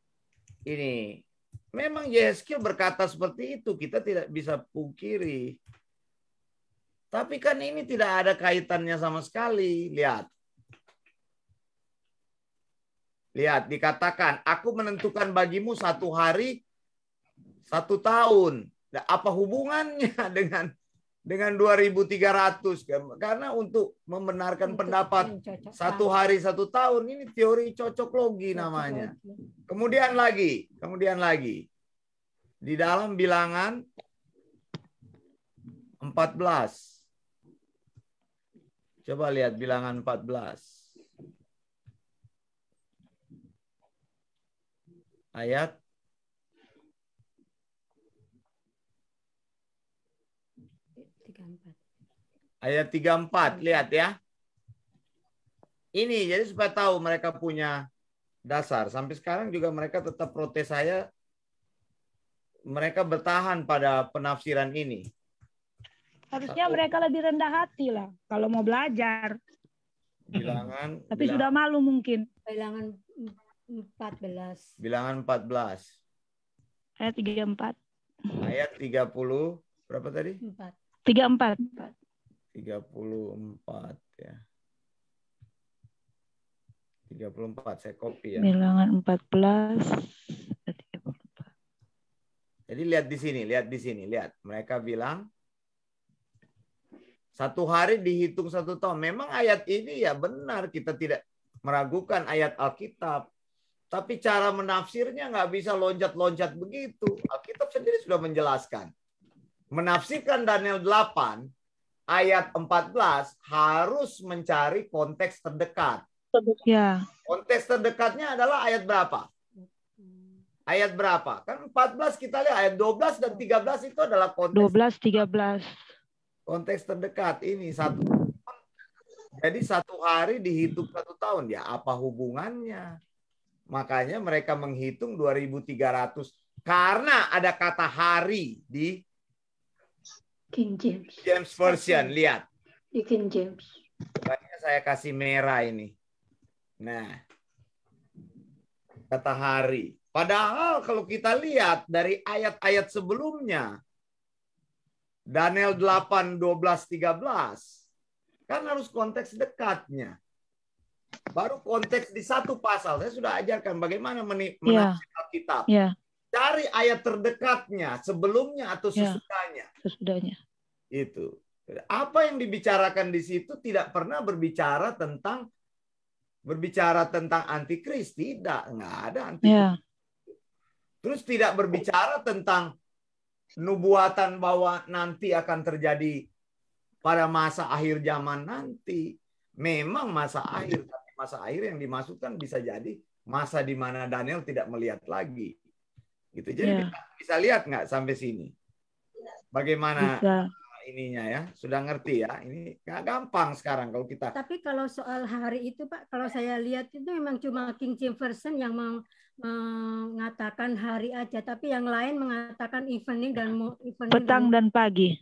Ini memang Yehezkiel berkata seperti itu, kita tidak bisa pungkiri. Tapi kan ini tidak ada kaitannya sama sekali. Lihat, dikatakan, aku menentukan bagimu 1 hari, 1 tahun. Nah, apa hubungannya dengan 2.300? Karena untuk membenarkan pendapat 1 hari 1 tahun, ini teori cocok logi namanya. Kemudian lagi. Di dalam Bilangan 14. Coba lihat Bilangan 14. Ayat 34. Lihat ya. Ini jadi supaya tahu mereka punya dasar. Sampai sekarang juga mereka tetap protes saya. Mereka bertahan pada penafsiran ini. Harusnya mereka lebih rendah hati lah kalau mau belajar. Tapi sudah malu mungkin. Bilangan 14. Bilangan 14. Ayat 34. Ayat 30 berapa tadi? 34. 34 ya. 34 saya copy ya. Bilangan 14. Jadi lihat di sini, lihat. Mereka bilang 1 hari dihitung 1 tahun. Memang ayat ini ya benar, kita tidak meragukan ayat Alkitab. Tapi cara menafsirnya nggak bisa loncat-loncat begitu. Alkitab sendiri sudah menjelaskan. Menafsirkan Daniel 8 ayat 14 harus mencari konteks terdekat. Ya. Konteks terdekatnya adalah ayat berapa? Ayat berapa? Kan 14 kita lihat ayat 12 dan 13 itu adalah konteks 12, 13. Konteks terdekat ini 1. Jadi 1 hari dihitung 1 tahun. Ya apa hubungannya? Makanya mereka menghitung 2.300 karena ada kata hari di King James. James Version. Lihat. Di King James. Makanya saya kasih merah ini. Nah, kata hari. Padahal kalau kita lihat dari ayat-ayat sebelumnya, Daniel 8, 12, 13, kan harus konteks dekatnya. Baru konteks di 1 pasal. Saya sudah ajarkan bagaimana menafsir Alkitab. Cari ayat terdekatnya, sebelumnya atau sesudahnya. Sesudahnya. Itu. Apa yang dibicarakan di situ tidak pernah berbicara tentang antikris. Tidak, nggak ada antikris. Terus tidak berbicara tentang nubuatan bahwa nanti akan terjadi pada masa akhir zaman nanti. Memang masa akhir, tapi masa akhir yang dimaksudkan bisa jadi masa di mana Daniel tidak melihat lagi. Gitu. Jadi bisa lihat nggak sampai sini? Bagaimana ininya ya. Sudah ngerti ya. Ini nggak gampang sekarang kalau kita. Tapi kalau soal hari itu Pak, kalau saya lihat itu memang cuma King James Version yang mengatakan hari aja, tapi yang lain mengatakan evening dan Petang dan pagi.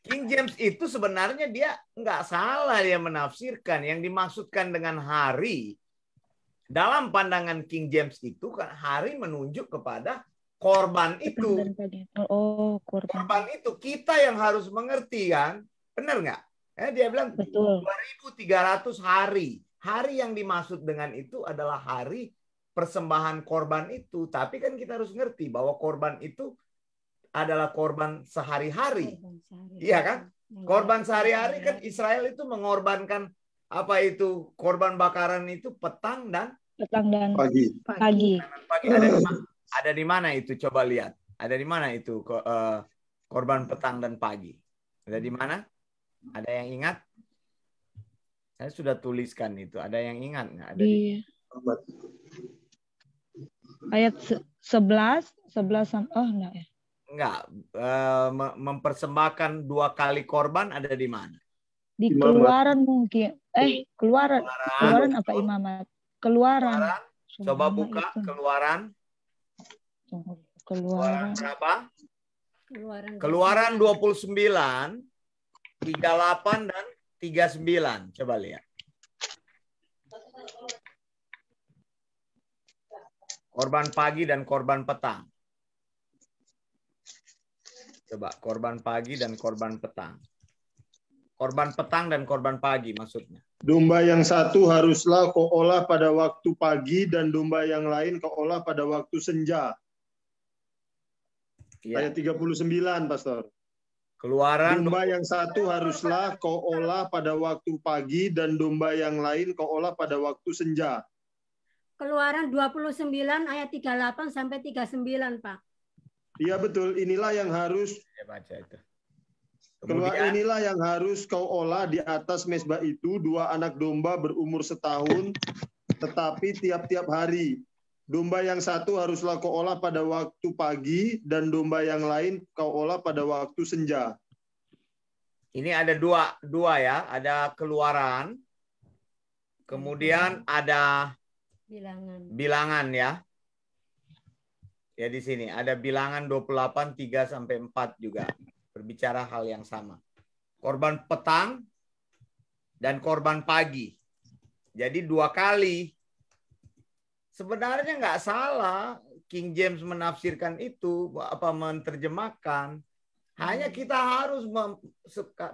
King James itu sebenarnya dia nggak salah dia menafsirkan. Yang dimaksudkan dengan hari dalam pandangan King James itu kan hari menunjuk kepada korban itu. Oh, korban. Korban itu kita yang harus mengerti kan, benar nggak? Dia bilang betul. 2.300 hari. Hari yang dimaksud dengan itu adalah hari persembahan korban itu. Tapi kan kita harus ngerti bahwa korban itu adalah korban sehari-hari. Iya kan? Korban sehari-hari kan Israel itu mengorbankan apa itu korban bakaran itu petang dan pagi. Pagi. Ada di mana itu? Coba lihat. Ada di mana itu korban petang dan pagi? Ada di mana? Ada yang ingat? Saya sudah tuliskan itu. Ada yang ingat nggak? Ada di ayat 11 oh enggak ya? Enggak. Mempersembahkan 2 kali korban ada di mana? Di Keluaran mungkin. Keluaran apa Imamat? Keluaran. Coba buka itu. Keluaran berapa? Keluaran 29, 38 dan 39. Coba lihat. Korban pagi dan korban petang. Coba korban pagi dan korban petang. Korban petang dan korban pagi maksudnya. Domba yang satu haruslah kau olah pada waktu pagi dan domba yang lain kau olah pada waktu senja. Ya. Ayat 39, Pastor. Keluaran domba yang satu haruslah kau olah pada waktu pagi dan domba yang lain kau olah pada waktu senja. Keluaran 29 ayat 38 sampai 39, Pak. Iya betul, inilah yang harus baca itu. Inilah yang harus kau olah di atas mezbah itu 2 anak domba berumur setahun, tetapi tiap-tiap hari. Domba yang satu haruslah kau olah pada waktu pagi dan domba yang lain kau olah pada waktu senja. Ini ada dua ya, ada Keluaran, kemudian ada bilangan ya. Ya di sini ada bilangan 28 3 sampai 4 juga berbicara hal yang sama. Korban petang dan korban pagi. Jadi 2 kali. Sebenarnya nggak salah King James menafsirkan itu, menerjemahkan. Hanya kita harus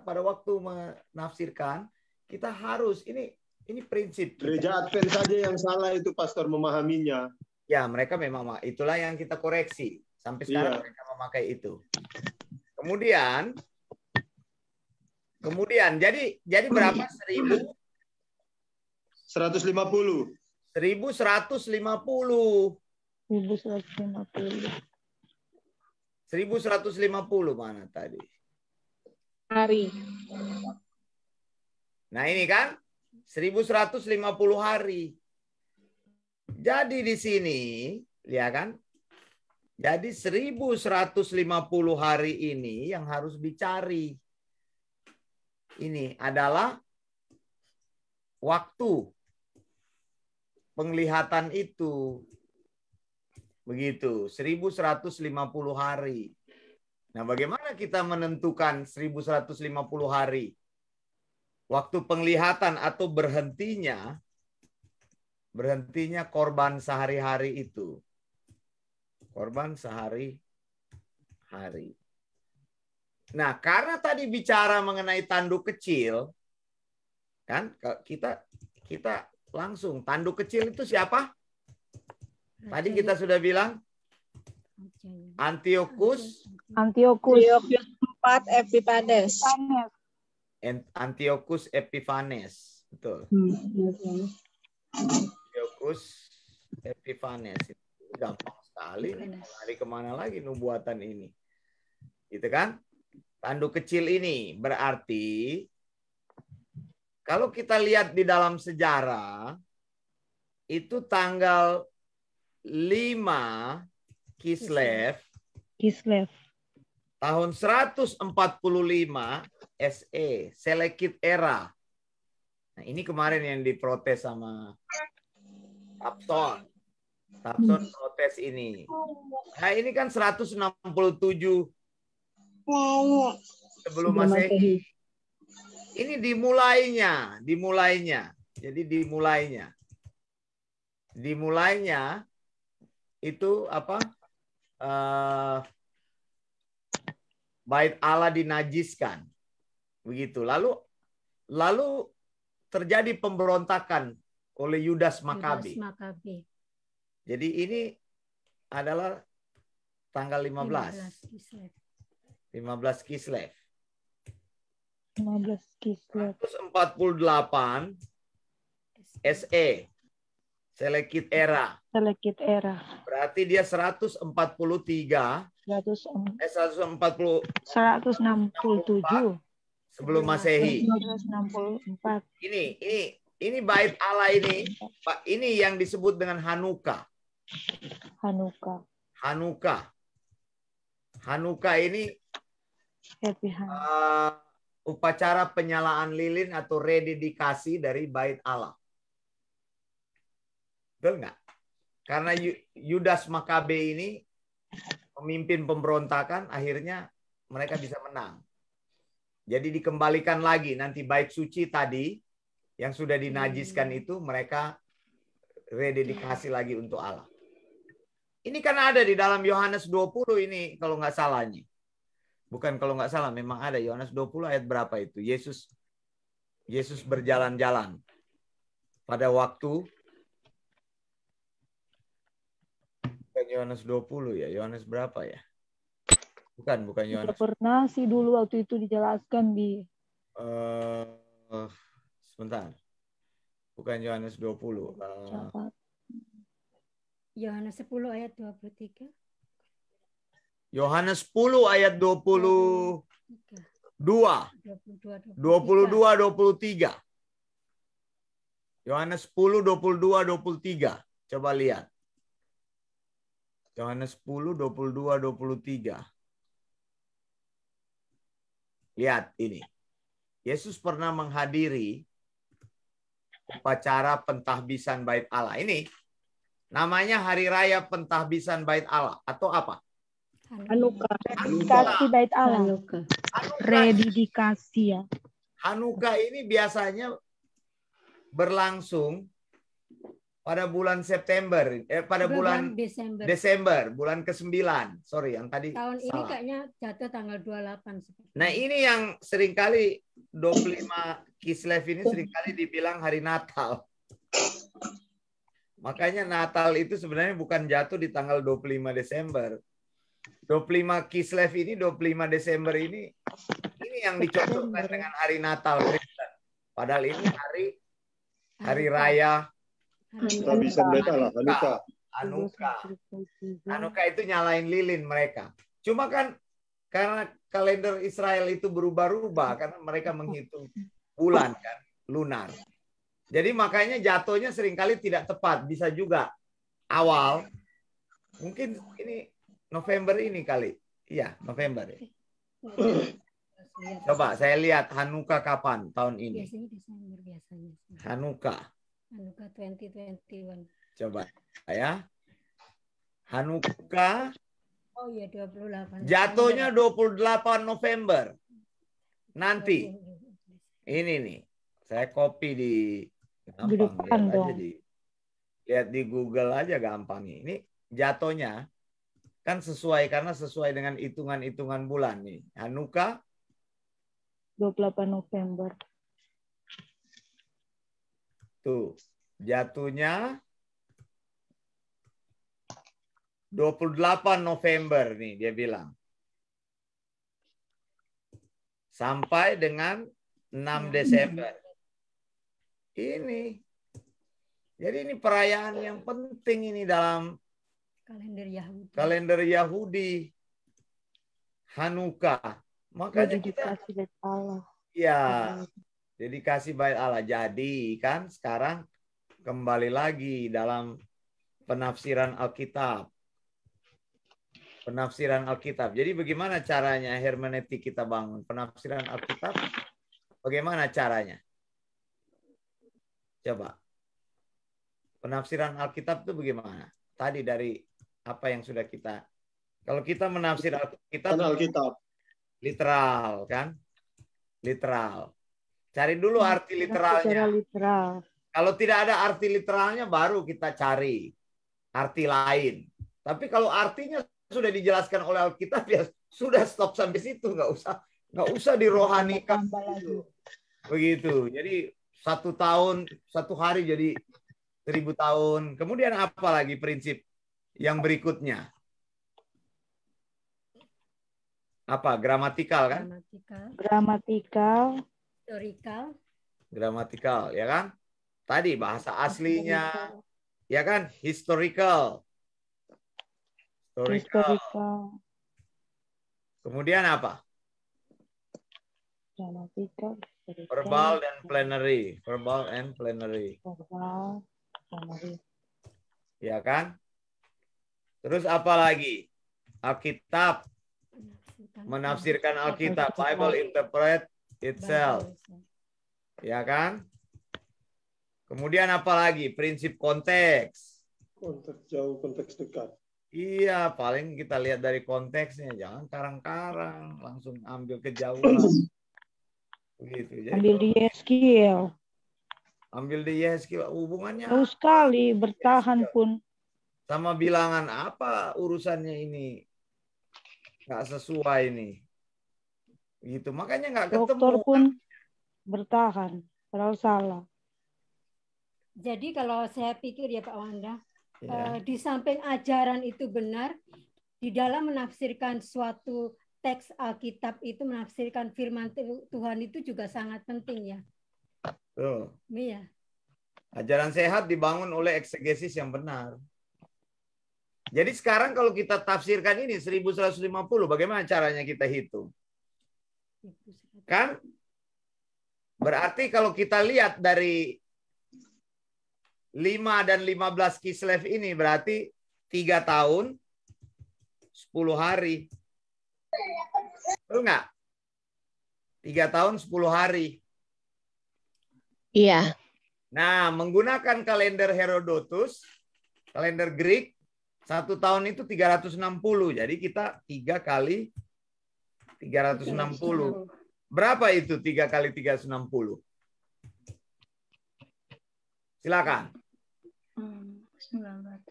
pada waktu menafsirkan, kita harus ini prinsip. Gereja Advent saja yang salah itu, Pastor, memahaminya. Ya, mereka memang itulah yang kita koreksi. Sampai sekarang mereka memakai itu. Kemudian jadi berapa? 1.150. 1150 mana tadi? Hari. Nah ini kan 1150 hari. Jadi di sini, lihat kan? Jadi 1150 hari ini yang harus dicari. Ini adalah waktu penglihatan itu. Begitu, 1150 hari. Nah, bagaimana kita menentukan 1150 hari? Waktu penglihatan atau berhentinya korban sehari-hari itu. Korban sehari-hari. Nah, karena tadi bicara mengenai tanduk kecil, kan kita langsung tanduk kecil itu siapa? Tadi kita sudah bilang Antiochus IV Epiphanes. Antiochus Epiphanes. Betul. Antiochus Epiphanes. Gampang sekali. Lari kemana lagi nubuatan ini? Gitu kan? Tanduk kecil ini berarti kalau kita lihat di dalam sejarah itu tanggal 5 Kislev Tahun 145 SE, Seleucid era. Nah, ini kemarin yang diprotes sama Tapson. Tapson protes ini. Nah, ini kan 167 sebelum Masehi. Ini dimulainya. Jadi dimulainya itu apa? Bait Allah dinajiskan. Begitu. Lalu terjadi pemberontakan oleh Yudas Makabe. Jadi ini adalah tanggal 15 Kislev. 148 SE, Seleucid era. Berarti dia 167 sebelum Masehi. 164. Ini bait Allah ini. Ini yang disebut dengan Hanukkah. Hanukkah ini upacara penyalaan lilin atau rededikasi dari bait Allah. Betul nggak? Karena Yudas Makabe ini memimpin pemberontakan, akhirnya mereka bisa menang. Jadi dikembalikan lagi nanti bait suci tadi yang sudah dinajiskan itu mereka rededikasi lagi untuk Allah. Ini kan ada di dalam Yohanes 20 ini kalau nggak salah nih. Bukan kalau nggak salah, memang ada Yohanes 20 ayat berapa itu? Yesus berjalan-jalan pada waktu bukan Yohanes 20 ya, Yohanes berapa ya? Bukan Yohanes. Pernah sih dulu waktu itu dijelaskan di sebentar. Bukan Yohanes 20. Yohanes 10 ayat 23. Yohanes 10 ayat 22. 23. Yohanes 10 22 23. Coba lihat. Yohanes 10 22 23. Lihat ini. Yesus pernah menghadiri upacara pentahbisan bait Allah. Ini namanya Hari Raya Pentahbisan Bait Allah atau apa? Hanukkah. Rededikasi bait Allah. Rededikasi ya. Hanukkah ini biasanya berlangsung pada bulan September, pada bulan Desember, bulan ke-9. Sorry, yang tadi tahun salah. Ini kayaknya jatuh tanggal 28. Nah, ini yang seringkali 25 Kislev ini seringkali dibilang hari Natal. Makanya Natal itu sebenarnya bukan jatuh di tanggal 25 Desember. 25 Kislev ini, 25 Desember ini yang dicocokkan dengan hari Natal Kristen. Padahal ini hari raya Hanukkah itu nyalain lilin mereka. Cuma kan karena kalender Israel itu berubah-ubah karena mereka menghitung bulan kan, lunar. Jadi makanya jatuhnya seringkali tidak tepat. Bisa juga awal. Mungkin ini November ini kali. Iya, November. Coba saya lihat Hanukkah kapan tahun ini. Biasanya Desember biasanya. Hanukkah 2021. Coba ya. Hanukkah. Oh iya 28. Jatuhnya 28 November. Nanti. Ini nih. Saya copy di gampang, lihat di Google aja gampang. Ini jatuhnya kan karena sesuai dengan hitungan-hitungan bulan nih. Hanukkah 28 November. Tuh, jatuhnya 28 November nih dia bilang. Sampai dengan 6 Desember. Ini. Jadi ini perayaan yang penting ini dalam kalender Yahudi. Hanukkah. Makanya dedikasi bait Allah. Ya, dedikasi bait Allah. Jadi kan sekarang kembali lagi dalam penafsiran Alkitab. Penafsiran Alkitab. Jadi bagaimana caranya hermeneutik kita bangun? Penafsiran Alkitab, bagaimana caranya? Coba. Penafsiran Alkitab itu bagaimana? Tadi dari apa yang sudah kita... Kalau kita menafsir Alkitab, literal, kan? Literal. Cari dulu arti literalnya. Literal. Kalau tidak ada arti literalnya, baru kita cari arti lain. Tapi kalau artinya sudah dijelaskan oleh Alkitab, ya sudah stop sampai situ, nggak usah dirohanikan begitu. Jadi 1 tahun 1 hari jadi 1000 tahun. Kemudian apa lagi prinsip yang berikutnya? Apa? Gramatikal, kan? Gramatikal. Gramatikal, ya kan? Tadi bahasa aslinya, ya kan? Historical. Kemudian apa? Gramatikal. Verbal dan plenary. Verbal and plenary. Ya kan? Terus apa lagi? Alkitab. Menafsirkan Alkitab. Bible interpret itself. Ya kan? Kemudian apa lagi? Prinsip konteks. Konteks jauh, konteks dekat. Iya, paling kita lihat dari konteksnya. Jangan karang-karang, langsung ambil kejauhan. Begitu. Jadi, Ambil di Yeskiel. Ambil di Yeskiel. Hubungannya Jauh sekali, bertahan pun. sama bilangan apa urusannya ini? Nggak sesuai nih. Gitu. Makanya nggak ketemu. Dokter pun bertahan, padahal salah. Jadi kalau saya pikir ya Pak Wanda, Ya. di samping ajaran itu benar, di dalam menafsirkan suatu teks Alkitab itu menafsirkan firman Tuhan itu juga sangat penting ya. Tuh. Iya. Ajaran sehat dibangun oleh eksegesis yang benar. Jadi sekarang kalau kita tafsirkan ini 1150, bagaimana caranya kita hitung? Kan? Berarti kalau kita lihat dari 5 dan 15 Kislev ini berarti 3 tahun 10 hari. Betul nggak? 3 tahun 10 hari. Iya. Nah, menggunakan kalender Herodotus, kalender Greek, 1 tahun itu 360. Jadi kita 3 kali 360. Berapa itu 3 kali 360? Silakan. 900.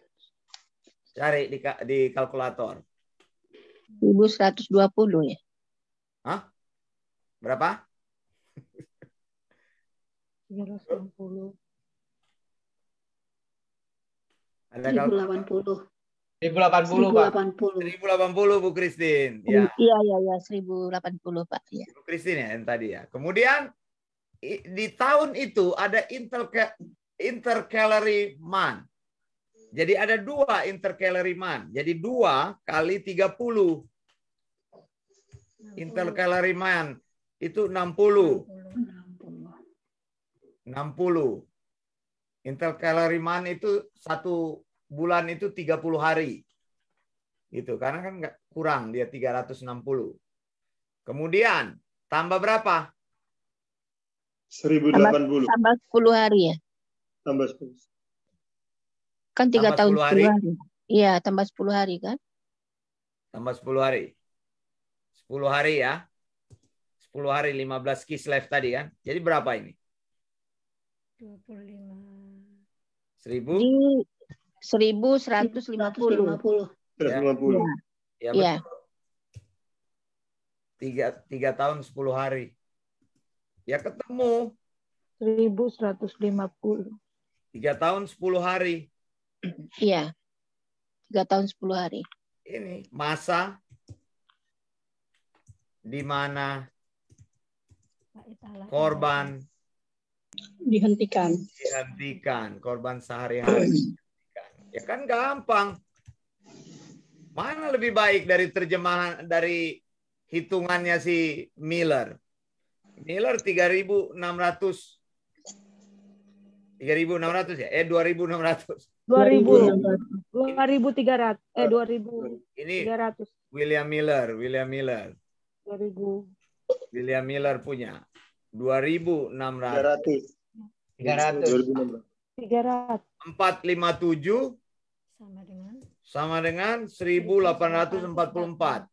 Cari di kalkulator. 1120 ya. Hah? Berapa? 360. Ada 1080. 1080, Pak. 1080 Bu Christine. Ya. Iya 1080 Pak. Ya. Bu Christine ya yang tadi ya. Kemudian di tahun itu ada intercalary month. Jadi ada 2 intercalary month. Jadi 2 kali 30. Intercalary month itu 60. 60. Intercalary month itu 1 bulan itu 30 hari. Gitu. Karena kan nggak kurang dia 360. Kemudian tambah berapa? 1080. Tambah 10 hari ya. Tambah 10. Kan 3 Tambah tahun 10 hari. 10 hari. Iya, tambah 10 hari kan? Tambah 10 hari. 10 hari ya. 10 hari 15 Kislev tadi kan. Jadi berapa ini? 25. 1000? Di 1150. 150. Ya, Iya. betul. 3 tahun 10 hari. Ya ketemu. 1150. 3 tahun 10 hari. Iya. 3 tahun 10 hari. Ini masa di mana korban Dihentikan. korban sehari-hari. Ya kan gampang. Mana lebih baik dari terjemahan dari hitungannya si Miller? Miller 3.600 ya? 2.600. 2.300. 2.300. Ini William Miller. 2.000. William Miller punya 2.600. 300. 457 sama dengan 1844.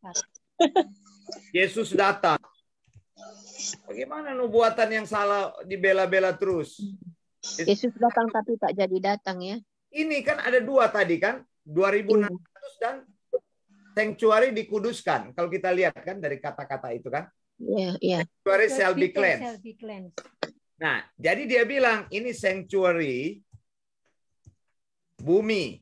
Yesus datang. Bagaimana nubuatan yang salah dibela-bela terus? Yesus datang tapi tak jadi datang ya. Ini kan ada dua tadi kan, 2.600 dan sanctuary dikuduskan. Kalau kita lihat kan dari kata-kata itu kan. Iya. Sanctuary shall be cleansed. Nah, jadi dia bilang ini sanctuary bumi.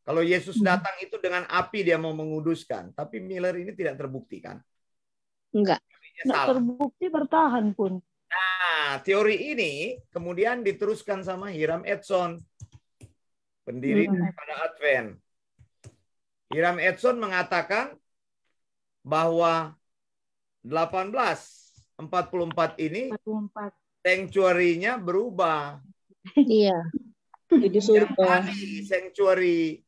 Kalau Yesus datang itu dengan api dia mau menguduskan. Tapi Miller ini tidak terbukti kan? Enggak. Terbukti bertahan pun. Nah, teori ini kemudian diteruskan sama Hiram Edson, pendiri daripada Advent. Hiram Edson mengatakan bahwa 1844 ini sanctuary-nya berubah. Iya. Di surga. Sanctuary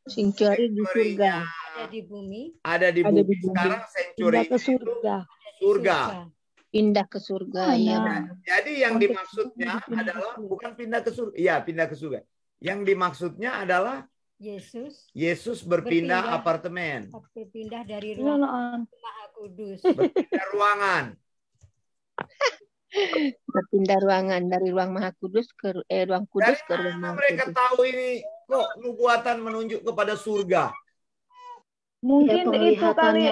di surga. Ada di bumi. Ada di bumi. Sekarang sanctuary ke surga. Surga. Pindah ke surga. Ya. Jadi yang dimaksudnya adalah bukan pindah ke surga. Iya, pindah ke surga. Yang dimaksudnya adalah Yesus berpindah apartemen. Berpindah dari ruangan Maha Kudus. Berpindah ruangan. Berpindah ruangan dari ruang Maha Kudus ke ruang kudus ke ruang Maha Kudus. Mereka tahu ini kok nubuatan menunjuk kepada surga. Mungkin itu kali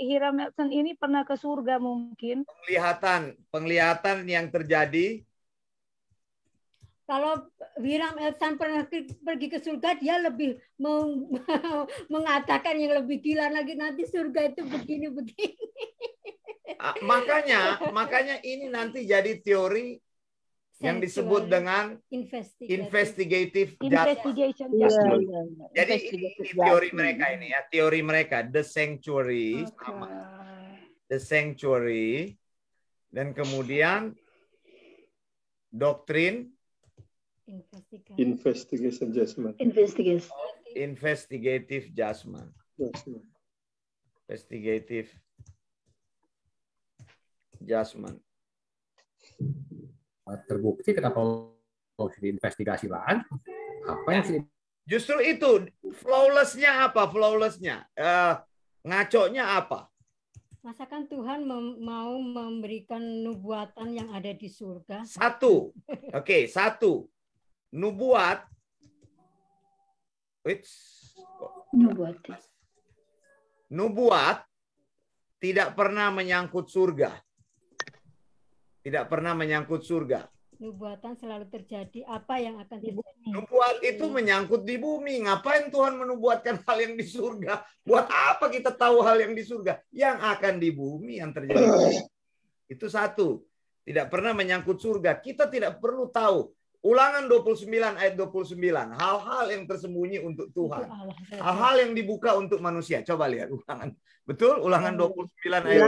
Hiram Edson ini pernah ke surga mungkin. Penglihatan yang terjadi. Kalau Hiram Edson pernah pergi ke surga, dia lebih mengatakan yang lebih gila lagi, nanti surga itu begini-begini. Makanya ini nanti jadi teori yang disebut dengan investigative justice. Jadi ini teori mereka ini ya, teori mereka the sanctuary sama the sanctuary dan kemudian doktrin investigation judgment. Investigative judgment. Investigative judgment. Terbukti kenapa harus diinvestigasi lagi? Apa yang sih? Justru itu flawless-nya apa? Flawless-nya ngaconya apa? Masakan Tuhan mau memberikan nubuatan yang ada di surga? Satu. Nubuat. Nubuat tidak pernah menyangkut surga. Tidak pernah menyangkut surga. Nubuatan selalu terjadi. Apa yang akan terjadi? Nubuat itu menyangkut di bumi. Ngapain Tuhan menubuatkan hal yang di surga? Buat apa kita tahu hal yang di surga? Yang akan di bumi yang terjadi. Itu satu. Tidak pernah menyangkut surga. Kita tidak perlu tahu. Ulangan 29 ayat 29. Hal-hal yang tersembunyi untuk Tuhan. Hal-hal yang dibuka untuk manusia. Coba lihat ulangan. Betul? Ulangan 29 ayat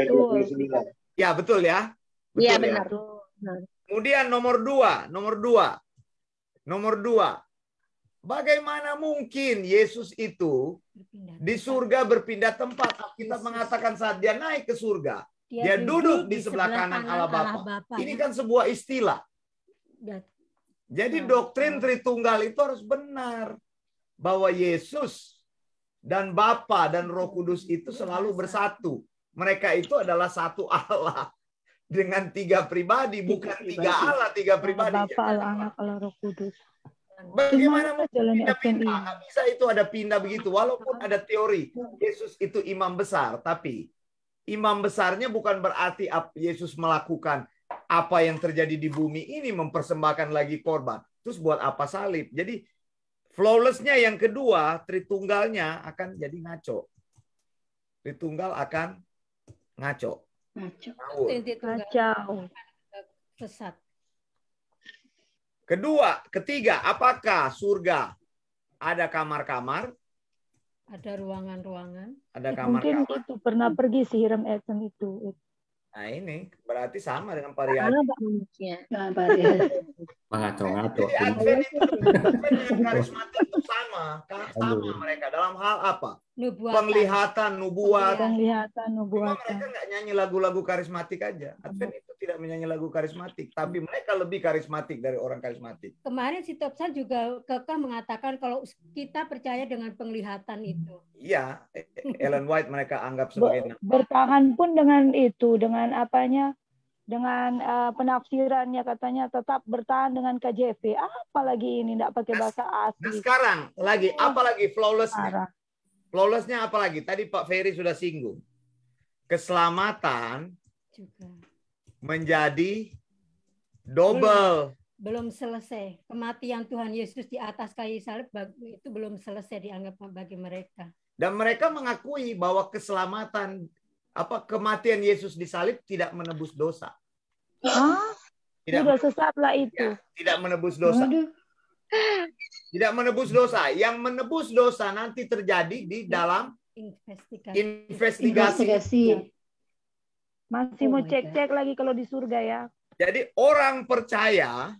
29. Ya, betul ya? Iya, benar. Kemudian nomor dua. Bagaimana mungkin Yesus itu di surga berpindah tempat? Kita mengatakan saat dia naik ke surga, dia duduk di sebelah kanan Allah Bapa. Ini kan sebuah istilah. Jadi doktrin Tritunggal itu harus benar. Bahwa Yesus dan Bapa dan Roh Kudus itu selalu bersatu. Mereka itu adalah satu Allah. Dengan tiga pribadi, bukan tiga Allah, tiga pribadi. Bapa, Anak, Roh Kudus. Bagaimana mau pindah-pindah? Nggak bisa itu ada pindah begitu. Walaupun ada teori Yesus itu imam besar, tapi imam besarnya bukan berarti Yesus melakukan apa yang terjadi di bumi ini, mempersembahkan lagi korban. Terus buat apa salib? Jadi flawless-nya yang kedua, Tritunggalnya akan jadi ngaco. Tritunggal akan ngaco. Sesat. Ketiga, apakah surga ada kamar-kamar? Ada ruangan-ruangan. Ada kamar-kamar. Mungkin itu pernah pergi si Hiram Edson itu. Nah ini berarti sama dengan variasi. Mengaco-ngaco. Jadi Advent itu dengan karismatik itu sama mereka dalam hal apa? Penglihatan, nubuat. Cuma mereka nggak nyanyi lagu-lagu karismatik aja. Advent itu tidak menyanyi lagu karismatik, tapi mereka lebih karismatik dari orang karismatik. Kemarin si Topsan juga kekeh mengatakan kalau kita percaya dengan penglihatan itu. Iya, Ellen White mereka anggap sebagai bertahan pun dengan itu, dengan apanya? Dengan penafsirannya katanya tetap bertahan dengan KJV. Apalagi ini tidak pakai bahasa asli. Nah sekarang lagi apalagi flawlessnya? Flawlessnya apalagi? Tadi Pak Ferry sudah singgung. Keselamatan juga menjadi double. Belum selesai. Kematian Tuhan Yesus di atas kayu salib itu belum selesai dianggap bagi mereka. Dan mereka mengakui bahwa keselamatan kematian Yesus di salib tidak menebus dosa. Tidak sesat lah itu. Ya, tidak menebus dosa. Tidak menebus dosa. Yang menebus dosa nanti terjadi di dalam investigasi. Masih mau cek-cek lagi kalau di surga ya. Jadi orang percaya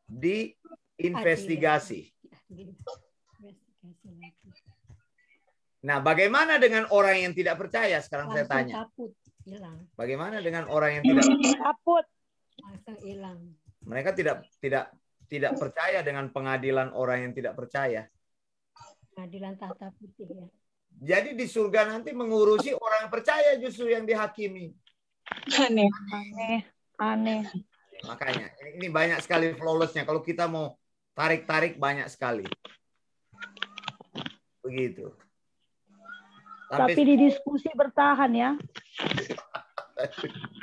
di investigasi. Nah, bagaimana dengan orang yang tidak percaya? Sekarang saya tanya. Bagaimana dengan orang yang tidak hilang? Mereka tidak percaya dengan pengadilan orang yang tidak percaya. Pengadilan tahta putih ya. Jadi di surga nanti mengurusi orang yang percaya justru yang dihakimi. Aneh. Makanya ini banyak sekali flawlessnya. Kalau kita mau tarik-tarik banyak sekali. Begitu. Tapi di diskusi bertahan ya.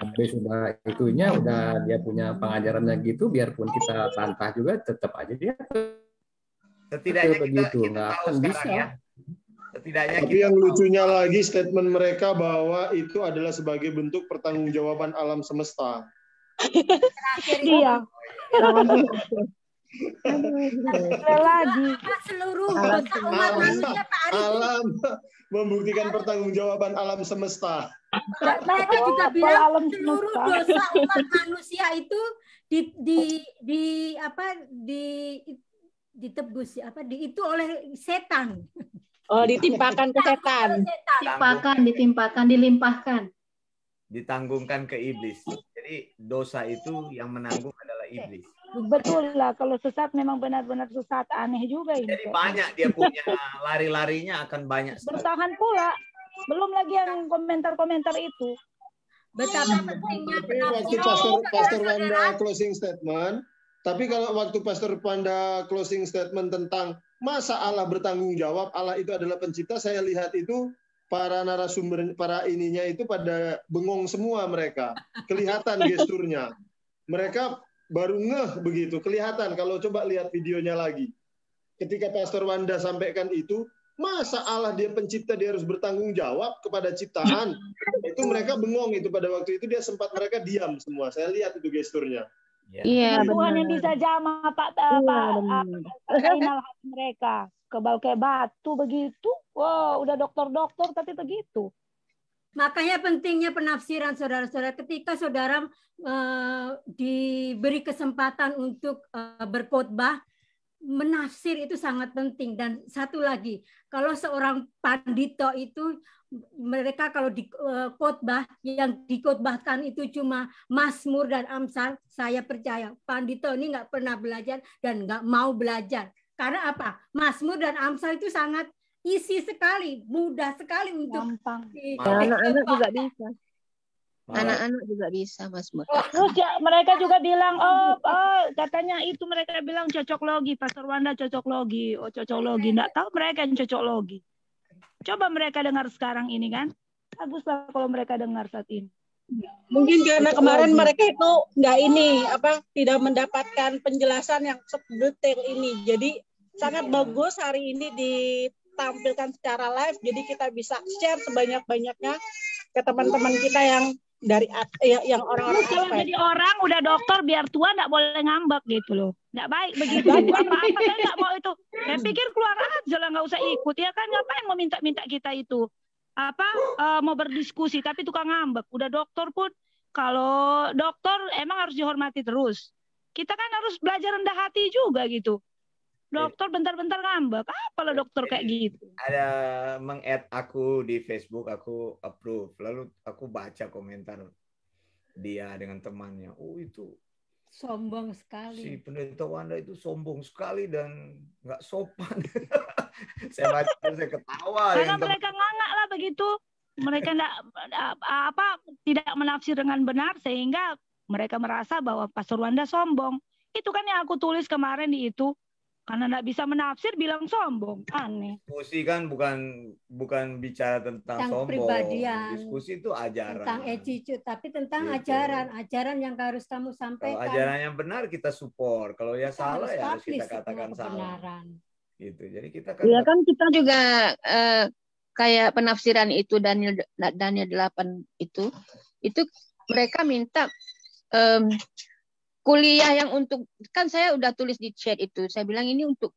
Tapi sudah itunya udah dia punya pengajarannya gitu, biarpun kita bantah juga tetap aja dia. Setidaknya begitu nggak akan bisa. Ya. Setidaknya tapi yang lucunya lagi statement mereka bahwa itu adalah sebagai bentuk pertanggungjawaban alam semesta. Iya. Lagi seluruh umat manusia Pak Ari. Alam membuktikan pertanggungjawaban alam semesta. Mereka juga bilang seluruh dosa umat manusia itu ditebus itu oleh setan. Oh, ditimpakan ke setan. Dilimpahkan. Ditanggungkan ke iblis. Jadi dosa itu yang menanggung adalah iblis. Betul lah, kalau sesat memang benar-benar sesat, aneh juga ini. Jadi banyak dia punya lari-larinya akan banyak. Bertahan pula, belum lagi yang komentar-komentar itu. Betapa pentingnya waktu Pastor Wanda closing statement, tapi kalau waktu Pastor Wanda closing statement tentang masa Allah bertanggung jawab, Allah itu adalah pencipta, saya lihat itu para narasumber, para ininya itu pada bengong semua mereka. Kelihatan gesturnya. Mereka baru ngeh begitu, kelihatan kalau coba lihat videonya lagi. Ketika Pastor Wanda sampaikan itu, masa Allah dia pencipta, dia harus bertanggung jawab kepada ciptaan. Itu mereka bengong itu pada waktu itu, dia sempat mereka diam semua. Saya lihat itu gesturnya. Iya, Tuhan yang bisa jamah final hati mereka. Kayak batu begitu. Wow, udah dokter-dokter tapi begitu. Makanya pentingnya penafsiran saudara-saudara. Ketika saudara diberi kesempatan untuk berkhotbah, menafsir itu sangat penting. Dan satu lagi, kalau seorang pandito itu, mereka kalau di khotbah, yang dikhotbahkan itu cuma Mazmur dan Amsal, saya percaya pandito ini nggak pernah belajar dan nggak mau belajar. Karena apa? Mazmur dan Amsal itu sangat isi sekali, mudah sekali untuk anak-anak juga bisa. Anak-anak juga bisa, Mazmur. Terus ya, mereka juga bilang, katanya itu mereka bilang cocok logi, Pastor Wanda cocok logi, cocok logi. Nggak tahu mereka yang cocok logi. Coba mereka dengar sekarang ini kan, baguslah kalau mereka dengar saat ini. Mungkin karena kemarin mereka itu tidak mendapatkan penjelasan yang sedetail ini. Jadi sangat bagus hari ini ditampilkan secara live. Jadi kita bisa share sebanyak-banyaknya ke teman-teman kita yang dari yang orang-orang. Kalau jadi orang udah dokter biar tua nggak boleh ngambek gitu loh. Nggak baik begitu. Apa-apa saya nggak mau itu. Saya pikir keluar aja lah, nggak usah ikut ya kan. Ngapain mau minta-minta kita itu? mau berdiskusi, tapi tukang ngambek. Udah dokter pun, kalau dokter emang harus dihormati terus. Kita kan harus belajar rendah hati juga gitu. Dokter bentar-bentar ngambek, apalah dokter kayak gitu. Ada meng-add aku di Facebook, aku approve. Lalu aku baca komentar dia dengan temannya. Oh itu sombong si sekali. pendeta Wanda itu sombong sekali dan nggak sopan. Saya baca, saya ketawa. Karena mereka ngangak lah begitu. Mereka tidak menafsir dengan benar sehingga mereka merasa bahwa Pastor Wanda sombong. Itu kan yang aku tulis kemarin di itu. Karena nggak bisa menafsir bilang sombong, aneh. Diskusi kan bukan bicara tentang sombong. Pribadian. Diskusi itu ajaran. Tentang attitude, tapi tentang ajaran yang harus kamu sampaikan. Kalau ajaran yang benar kita support. Kalau ya kita salah ya harus kita katakan salah. Gitu. Jadi kita kan. Ya kan kita juga kayak penafsiran itu Daniel 8 itu mereka minta kuliah yang untuk, kan saya udah tulis di chat itu, saya bilang ini untuk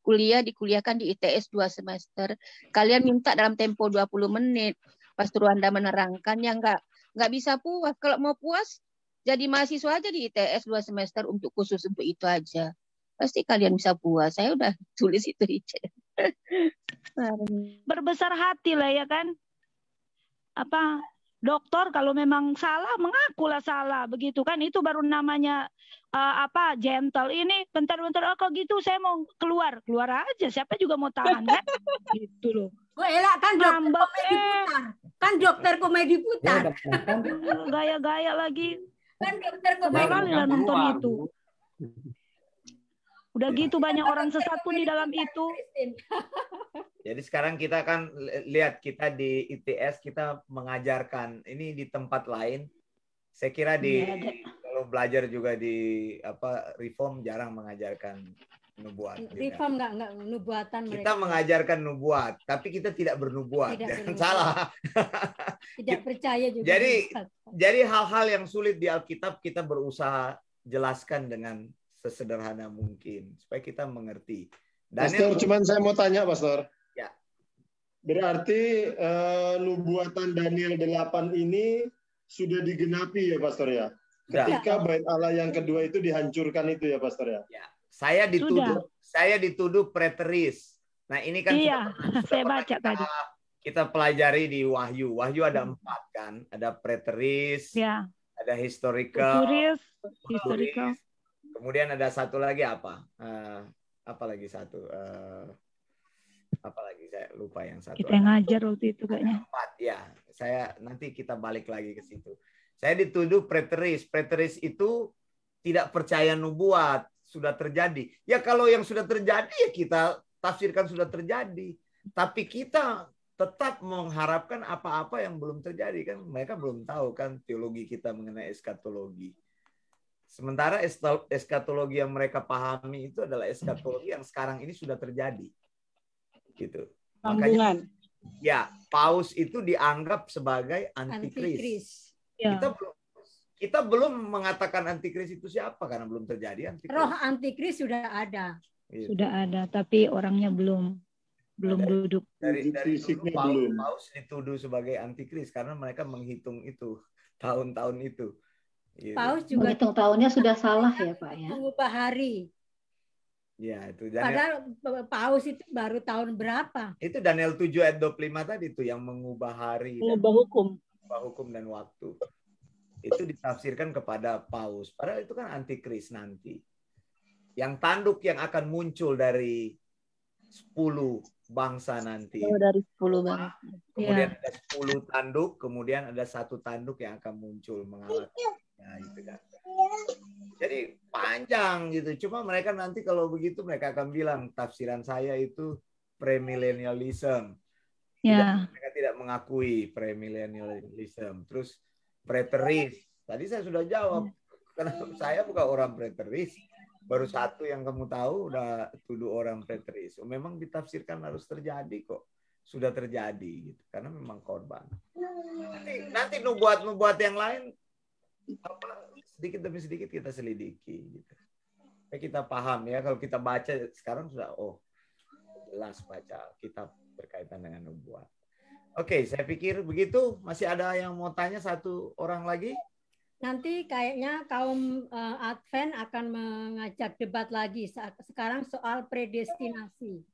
dikuliahkan di ITS 2 semester. Kalian minta dalam tempo 20 menit. Pastor Wanda menerangkan yang nggak bisa puas. Kalau mau puas, jadi mahasiswa aja di ITS 2 semester khusus untuk itu aja. Pasti kalian bisa puas. Saya udah tulis itu di chat. Berbesar hati lah ya kan. Dokter kalau memang salah mengakulah salah begitu kan, itu baru namanya gentle. Ini bentar-bentar kok gitu saya mau keluar aja, siapa juga mau tahan kan gitu loh. Elak kan dokter komedi putar. Kan dokter komedi putar. Gaya-gaya lagi. Kan dokter komedi kali lah nonton itu. Udah gitu banyak orang sesat pun di dalam itu. Jadi sekarang kita kan lihat kita di ITS kita mengajarkan ini di tempat lain. Saya kira kalau belajar juga di Reform jarang mengajarkan nubuat. Reform nggak nubuatan. Kita mengajarkan nubuat, tapi kita tidak bernubuat. Jangan salah. Tidak percaya juga. Jadi hal-hal yang sulit di Alkitab kita berusaha jelaskan dengan sesederhana mungkin supaya kita mengerti. Pastor, cuman saya mau tanya, Pastor. Ya. Berarti nubuatan Daniel 8 ini sudah digenapi ya, Pastor ya? Ketika bait Allah yang kedua itu dihancurkan itu ya, Pastor ya? Ya. Saya dituduh preteris. Nah, ini kan saya baca tadi. Kita pelajari di Wahyu. Wahyu ada 4 kan? Ada preteris, ada historical. Kemudian ada satu lagi apa? Apa lagi satu? Apa lagi saya lupa yang satu. Kita ngajar waktu itu kayaknya. 4 ya. Nanti kita balik lagi ke situ. Saya dituduh preteris. Preteris itu tidak percaya nubuat sudah terjadi. Ya kalau yang sudah terjadi ya kita tafsirkan sudah terjadi. Tapi kita tetap mengharapkan apa-apa yang belum terjadi kan. Mereka belum tahu kan teologi kita mengenai eskatologi. Sementara eskatologi yang mereka pahami itu adalah eskatologi yang sekarang ini sudah terjadi. Gitu. Makanya ya, Paus itu dianggap sebagai antikris. Ya. Kita belum mengatakan antikris itu siapa karena belum terjadi antikris. Roh antikris sudah ada. Gitu. Sudah ada, tapi orangnya belum duduk. Dari dulu Paus dituduh sebagai antikris karena mereka menghitung itu tahun-tahun itu. Gitu. Paus juga menghitung tahunnya sudah salah ya Pak ya. Mengubah hari. Ya, itu padahal Paus itu baru tahun berapa? Itu Daniel 7 ayat 25 tadi itu yang mengubah hari. Mengubah hukum. Mengubah hukum dan waktu. Itu ditafsirkan kepada Paus. Padahal itu kan antikris nanti. Yang tanduk yang akan muncul dari 10 bangsa nanti. Dari 10 bangsa. Kemudian ada 10 tanduk, kemudian ada 1 tanduk yang akan muncul mengalahkan. Ya, gitu kan. Jadi panjang gitu. Cuma mereka nanti kalau begitu mereka akan bilang tafsiran saya itu premillennialism. Mereka tidak mengakui premillennialism. Terus preteris. Tadi saya sudah jawab. Karena saya bukan orang preteris. Baru 1 yang kamu tahu udah tuduh orang preteris. Memang ditafsirkan harus terjadi kok. Sudah terjadi gitu. Karena memang korban. Nanti nubuat-nubuat yang lain sedikit demi sedikit kita selidiki gitu. Kita paham ya, kalau kita baca sekarang sudah jelas baca kitab berkaitan dengan nubuat. Oke, saya pikir begitu. Masih ada yang mau tanya satu orang lagi? Nanti kayaknya kaum Advent akan mengajak debat lagi. Sekarang soal predestinasi.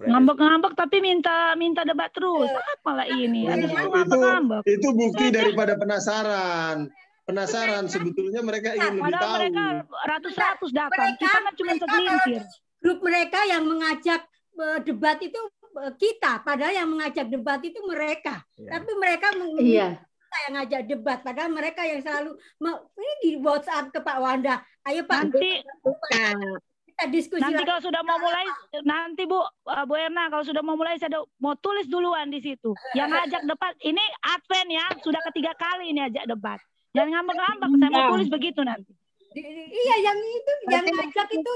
Ngambek-ngambek tapi minta debat terus. Apa lah ini? Habis itu ngambek-ngambek. Itu bukti daripada penasaran. Penasaran, sebetulnya mereka ingin lebih tahu. Padahal mereka ratus-ratus datang. Kita kan cuma segelintir. Grup mereka yang mengajak debat itu kita, padahal yang mengajak debat itu mereka. Tapi mereka kita yang ngajak debat, padahal mereka yang selalu ini di WhatsApp ke Pak Wanda. Ayo Pak. Nanti kita diskusi. Nanti kalau sudah mau mulai, nanti Bu Erna, kalau sudah mau mulai saya mau tulis duluan di situ. Yang ngajak debat ini Advent ya, sudah ketiga kali ini ajak debat. Jangan ngambek-ngambek, saya mau tulis begitu nanti. Iya, yang itu yang ngajak itu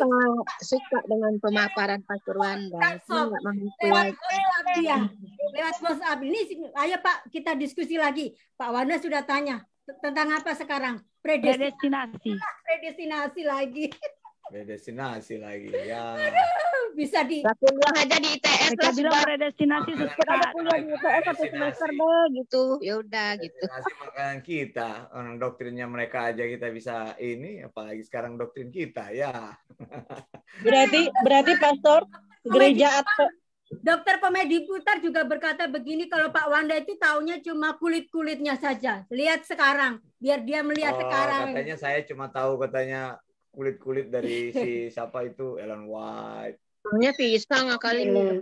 suka dengan pemaparan Pastor Wanda. Lewat WhatsApp ini, ayo Pak kita diskusi lagi. Pak Wanda sudah tanya tentang apa sekarang? Predestinasi. Predestinasi lagi. Predestinasi lagi ya. Aduh, bisa di kuliah aja di ITS lah bilang predestinasi sudah kuliah di ITS satu semester deh gitu. Ya udah gitu. Makanan kita, orang doktrinnya mereka aja kita bisa ini, apalagi sekarang doktrin kita ya. Berarti Pastor gereja atau Dokter Pemedi Putar juga berkata begini, kalau Pak Wanda itu taunya cuma kulit-kulitnya saja. Lihat sekarang, biar dia melihat sekarang. Katanya saya cuma tahu katanya kulit-kulit dari si siapa itu Ellen White. Punya pisang kali ini.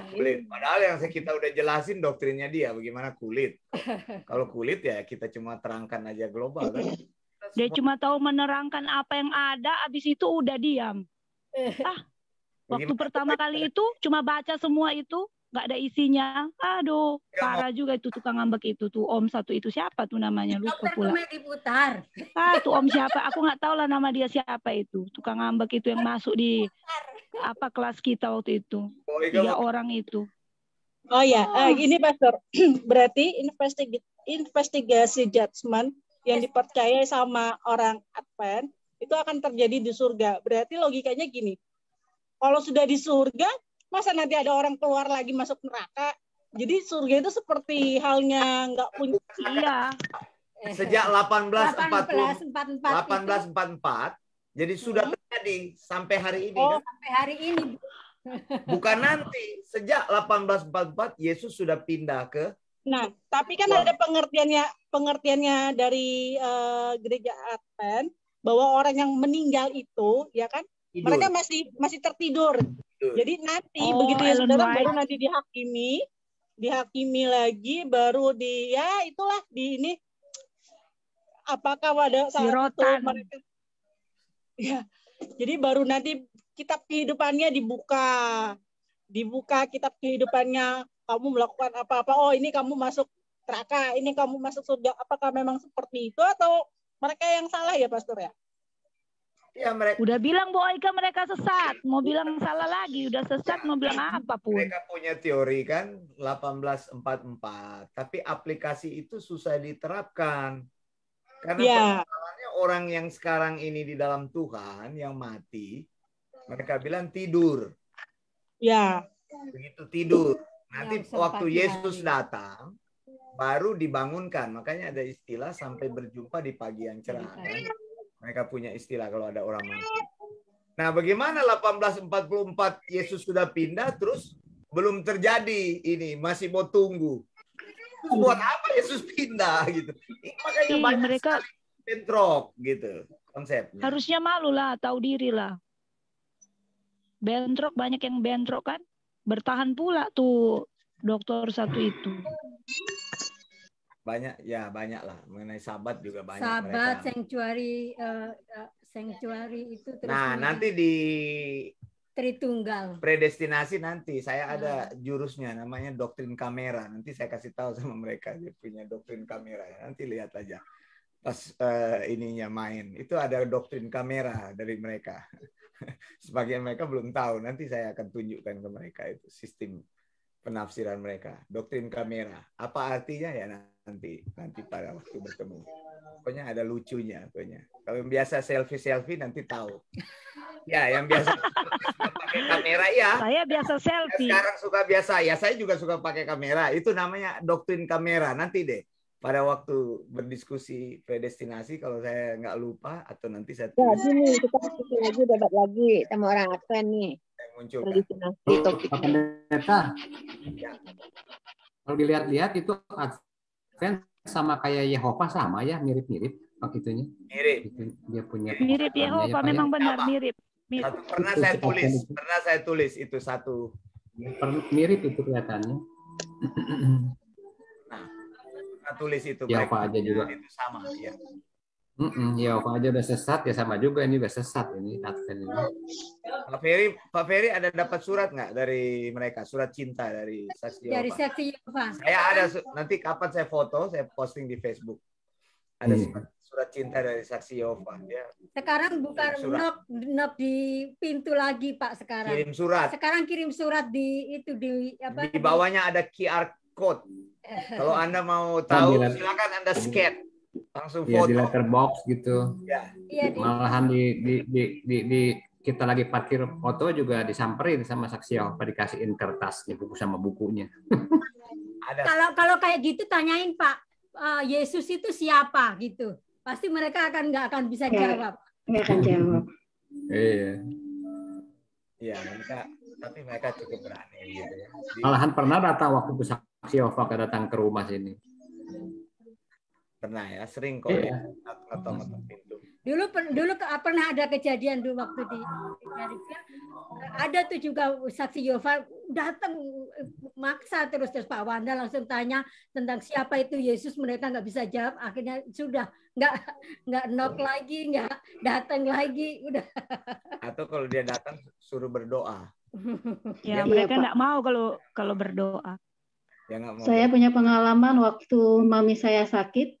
Kulit. Padahal yang kita udah jelasin doktrinnya dia bagaimana kulit. Kalau kulit ya kita cuma terangkan aja global kan. Dia cuma tahu menerangkan apa yang ada, habis itu udah diam. Waktu pertama kali itu cuma baca semua itu, nggak ada isinya. Aduh, parah juga itu tukang ngambek itu tuh Om satu itu siapa tuh namanya, lupa pula. Pemedi Putar. Tuh Om siapa? Aku nggak tahu lah nama dia siapa itu. Tukang ngambek itu yang masuk di apa kelas kita waktu itu. 3 orang itu. Oh ya, ini Pastor. Berarti investigasi judgment yang dipercaya sama orang Advent itu akan terjadi di surga. Berarti logikanya gini. Kalau sudah di surga, masa nanti ada orang keluar lagi masuk neraka? Jadi surga itu seperti halnya nggak punya. Iya. Sejak 1844, jadi sudah terjadi sampai hari ini. Oh, kan? sampai hari ini. Bukan nanti. Sejak 1844 Yesus sudah pindah ke. Nah, tapi kan ada pengertiannya dari gereja Advent bahwa orang yang meninggal itu, ya kan? Tidur. Mereka masih tertidur. Jadi nanti begitu ya saudara baru nanti dihakimi lagi, baru itulah di ini apakah pada saat itu mereka jadi baru nanti kitab kehidupannya dibuka kitab kehidupannya, kamu melakukan apa-apa, oh ini kamu masuk neraka, ini kamu masuk surga. Apakah memang seperti itu atau mereka yang salah ya Pastor ya? Ya, udah bilang Bu Oika mereka sesat, mau bilang salah lagi, udah sesat mau bilang apapun. Mereka punya teori kan 1844, tapi aplikasi itu susah diterapkan. Karena persoalannya orang yang sekarang ini di dalam Tuhan yang mati, mereka bilang tidur. Ya. Begitu tidur, nanti waktu Yesus datang baru dibangunkan. Makanya ada istilah sampai berjumpa di pagi yang cerah. Kan? Mereka punya istilah kalau ada orang mati. Nah, bagaimana 1844 Yesus sudah pindah terus belum terjadi ini, masih mau tunggu. Buat apa Yesus pindah gitu. Makanya banyak mereka bentrok gitu konsepnya. Harusnya malu lah, tahu diri lah. Bentrok, banyak yang bentrok kan. Bertahan pula tuh dokter satu itu. Banyak lah mengenai Sabat juga banyak. Sabat, sanctuary itu terus. Nah, nanti di Tritunggal. Predestinasi nanti saya ada jurusnya namanya doktrin kamera. Nanti saya kasih tahu sama mereka dia punya doktrin kamera. Nanti lihat aja pas ininya main. Itu ada doktrin kamera dari mereka. Sebagian mereka belum tahu. Nanti saya akan tunjukkan ke mereka itu sistem penafsiran mereka. Doktrin kamera. Apa artinya ya nanti pada waktu bertemu. pokoknya ada lucunya pokoknya. Kalau yang biasa selfie nanti tahu. Ya, yang biasa pakai kamera ya. Saya biasa selfie. Sekarang suka biasa ya. Saya juga suka pakai kamera. Itu namanya doktrin kamera. Nanti deh pada waktu berdiskusi predestinasi kalau saya nggak lupa atau nanti saya tulis. Ya, gini kita lagi debat lagi sama orang Advent nih. Saya muncul. Predestinasi topiknya. Pendeta. Ya. Kalau dilihat-lihat itu Advent sama kayak Yehova sama ya, mirip-mirip itunya. Mirip. Dia punya mirip Yehova, memang benar mirip. Pernah saya tulis itu satu. Mirip itu kelihatannya. Nah, pernah tulis itu. Yehova aja juga. Itu sama ya. Yehova aja udah sesat ya, sama juga ini juga sesat ini Advent ini. Pak Ferry ada dapat surat nggak dari mereka, surat cinta dari saksi Yehova? Dari saksi Yehova. Saya ada, nanti kapan saya foto, saya posting di Facebook. Ada surat cinta dari saksi Yehova. Ya. Sekarang bukan knock di pintu lagi Pak sekarang. Kirim surat. Sekarang kirim surat di itu di apa? Di bawahnya ada QR code. Kalau Anda mau tahu, silakan Anda scan. Langsung foto. Ya, di letterbox gitu. Ya. Malahan di kita lagi parkir foto juga disamperin sama saksi Yehova, dikasihin kertasnya, buku sama bukunya. Kalau kayak gitu tanyain Pak, Yesus itu siapa gitu. Pasti mereka nggak akan bisa jawab. Nggak akan jawab. Iya. Iya, tapi mereka cukup berani gitu ya. Malahan pernah datang waktu saksi Yehova datang ke rumah sini. Pernah ya, sering kok ya ngetok-ngetok pintu. Dulu pernah ada kejadian dulu waktu di Amerika, ada tuh juga saksi Yehova datang maksa terus Pak Wanda langsung tanya tentang siapa itu Yesus, mereka nggak bisa jawab, akhirnya sudah nggak knock lagi, nggak datang lagi, udah. Atau kalau dia datang suruh berdoa. Ya mereka nggak mau kalau berdoa. Ya, mau. Saya punya pengalaman waktu mami saya sakit.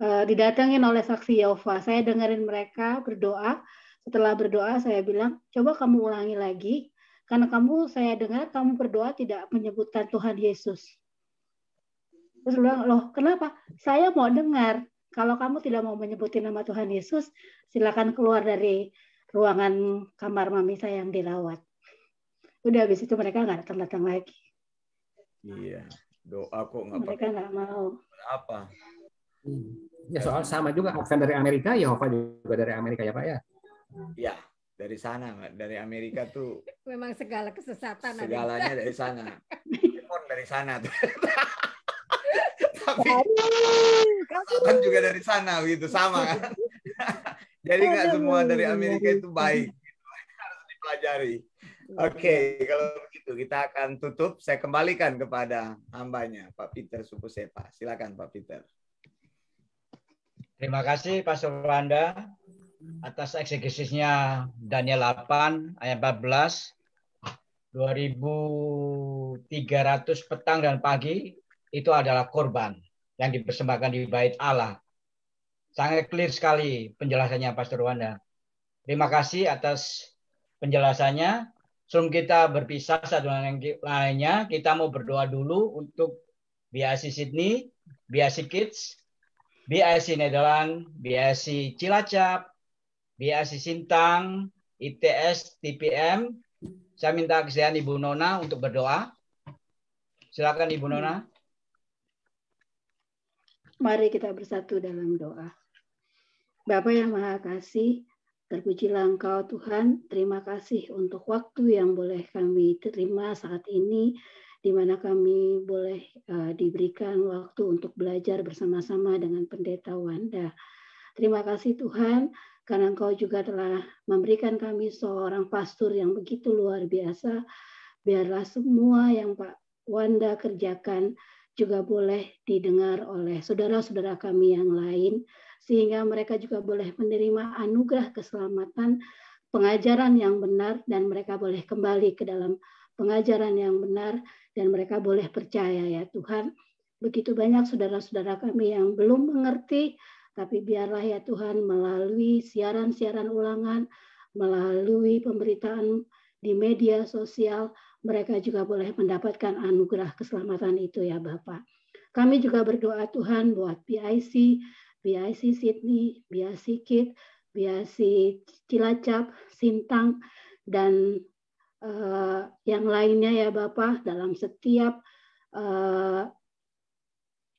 Didatangin oleh saksi Yehova. Saya dengerin mereka berdoa. Setelah berdoa saya bilang, coba kamu ulangi lagi, karena saya dengar kamu berdoa tidak menyebutkan Tuhan Yesus. Terus bilang, loh kenapa? Saya mau dengar. Kalau kamu tidak mau menyebutin nama Tuhan Yesus, silakan keluar dari ruangan kamar mami saya yang dirawat. Udah habis itu mereka nggak datang lagi. Iya, doa kok nggak. Mereka nggak mau. Apa? Ya soal sama juga Advent dari Amerika, Yehova juga dari Amerika ya Pak ya? Ya, dari sana, dari Amerika tuh. Memang segala kesesatan. Segalanya dari sana. Dari sana tuh. Tapi kan juga dari sana gitu, sama kan. Jadi nggak semua dari Amerika itu baik. Harus dipelajari. Oke, kalau begitu kita akan tutup. Saya kembalikan kepada hambanya, Pak Peter Supusepa. Silakan Pak Peter. Terima kasih Pastor Wanda atas eksegesinya Daniel 8 ayat 14. 2.300 petang dan pagi itu adalah korban yang dipersembahkan di bait Allah. Sangat clear sekali penjelasannya Pastor Wanda. Terima kasih atas penjelasannya. Sebelum kita berpisah satu lainnya, kita mau berdoa dulu untuk BIC Sydney, BIC Kids, BIC Nederland, BIC Cilacap, BIC Sintang, ITS TPM. Saya minta kesediaan Ibu Nona untuk berdoa. Silakan Ibu Nona. Mari kita bersatu dalam doa. Bapa yang Maha Kasih, terpujilah Engkau Tuhan. Terima kasih untuk waktu yang boleh kami terima saat ini, di mana kami boleh diberikan waktu untuk belajar bersama-sama dengan Pendeta Wanda. Terima kasih Tuhan, karena Engkau juga telah memberikan kami seorang pastor yang begitu luar biasa. Biarlah semua yang Pak Wanda kerjakan juga boleh didengar oleh saudara-saudara kami yang lain, sehingga mereka juga boleh menerima anugerah keselamatan, pengajaran yang benar, dan mereka boleh kembali ke dalam pengajaran yang benar, dan mereka boleh percaya ya Tuhan. Begitu banyak saudara-saudara kami yang belum mengerti, tapi biarlah ya Tuhan melalui siaran-siaran ulangan, melalui pemberitaan di media sosial, mereka juga boleh mendapatkan anugerah keselamatan itu ya Bapak. Kami juga berdoa Tuhan buat PIC, BIC Sydney, BIC Kit, BIC Cilacap, Sintang, dan yang lainnya ya Bapak, dalam setiap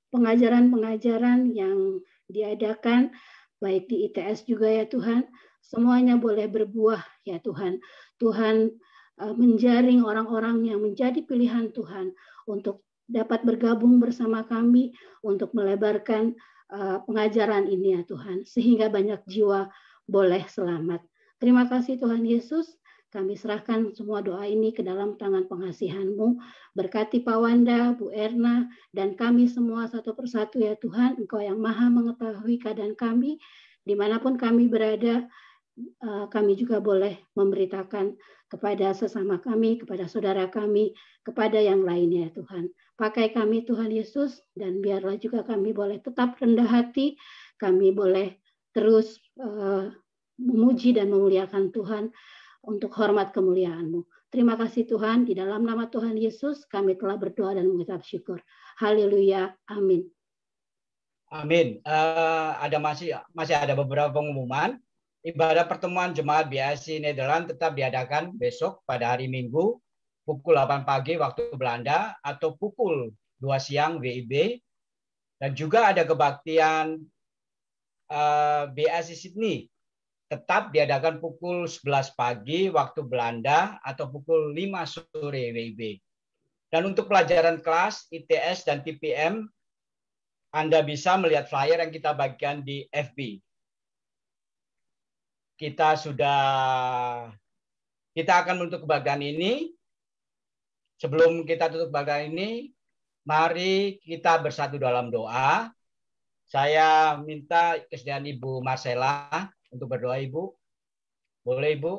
pengajaran-pengajaran yang diadakan, baik di ITS juga ya Tuhan, semuanya boleh berbuah ya Tuhan. Tuhan menjaring orang-orang yang menjadi pilihan Tuhan untuk dapat bergabung bersama kami untuk melebarkan pengajaran ini ya Tuhan, sehingga banyak jiwa boleh selamat. Terima kasih Tuhan Yesus, kami serahkan semua doa ini ke dalam tangan pengasihan-Mu. Berkati Pak Wanda, Bu Erna, dan kami semua satu persatu ya Tuhan, Engkau yang maha mengetahui keadaan kami, dimanapun kami berada, kami juga boleh memberitakan kepada sesama kami, kepada saudara kami, kepada yang lainnya ya Tuhan. Pakai kami Tuhan Yesus, dan biarlah juga kami boleh tetap rendah hati, kami boleh terus memuji dan memuliakan Tuhan untuk hormat kemuliaan-Mu. Terima kasih Tuhan, di dalam nama Tuhan Yesus kami telah berdoa dan mengucap syukur. Haleluya, amin. Amin. Masih ada beberapa pengumuman. Ibadah pertemuan Jemaat BIC Nederland tetap diadakan besok pada hari Minggu pukul 8 pagi waktu Belanda atau pukul 2 siang WIB. Dan juga ada kebaktian BIC Sydney tetap diadakan pukul 11 pagi waktu Belanda atau pukul 5 sore WIB. Dan untuk pelajaran kelas ITS dan TPM, Anda bisa melihat flyer yang kita bagikan di FB. Kita akan menutup kebagian ini. Sebelum kita tutup bagian ini, mari kita bersatu dalam doa. Saya minta kesediaan Ibu Marcella untuk berdoa, Ibu. Boleh, Ibu?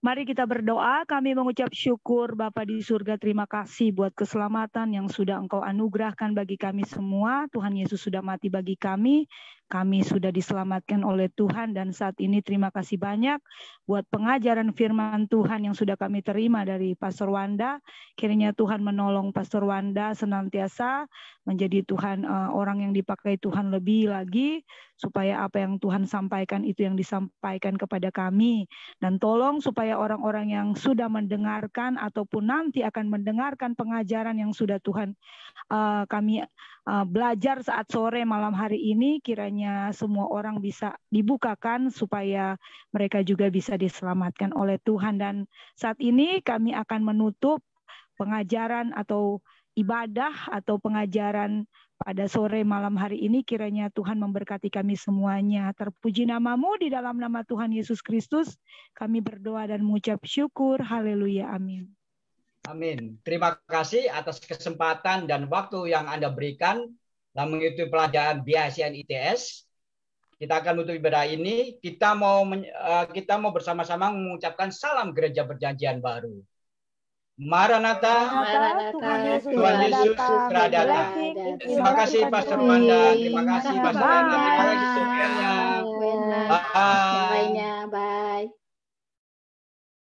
Mari kita berdoa, kami mengucap syukur Bapa di surga, terima kasih buat keselamatan yang sudah Engkau anugerahkan bagi kami semua. Tuhan Yesus sudah mati bagi kami sudah diselamatkan oleh Tuhan, dan saat ini terima kasih banyak buat pengajaran firman Tuhan yang sudah kami terima dari Pastor Wanda. Kiranya Tuhan menolong Pastor Wanda senantiasa menjadi Tuhan orang yang dipakai Tuhan lebih lagi, supaya apa yang Tuhan sampaikan itu yang disampaikan kepada kami, dan tolong supaya orang-orang yang sudah mendengarkan ataupun nanti akan mendengarkan pengajaran yang sudah Tuhan kami belajar saat sore malam hari ini, kiranya semua orang bisa dibukakan supaya mereka juga bisa diselamatkan oleh Tuhan. Dan saat ini kami akan menutup pengajaran atau ibadah atau pengajaran pada sore malam hari ini. Kiranya Tuhan memberkati kami semuanya. Terpuji nama-Mu, di dalam nama Tuhan Yesus Kristus kami berdoa dan mengucap syukur. Haleluya, amin. Amin. Terima kasih atas kesempatan dan waktu yang Anda berikan dalam mengikuti pelajaran BIC dan ITS. Kita akan menutup ibadah ini. Kita mau bersama-sama mengucapkan salam gereja perjanjian baru. Maranatha, Tuhan Yesus telah datang. Terima kasih Pastor Wanda, terima kasih Pastor Wanda, terima kasih semuanya. Bye.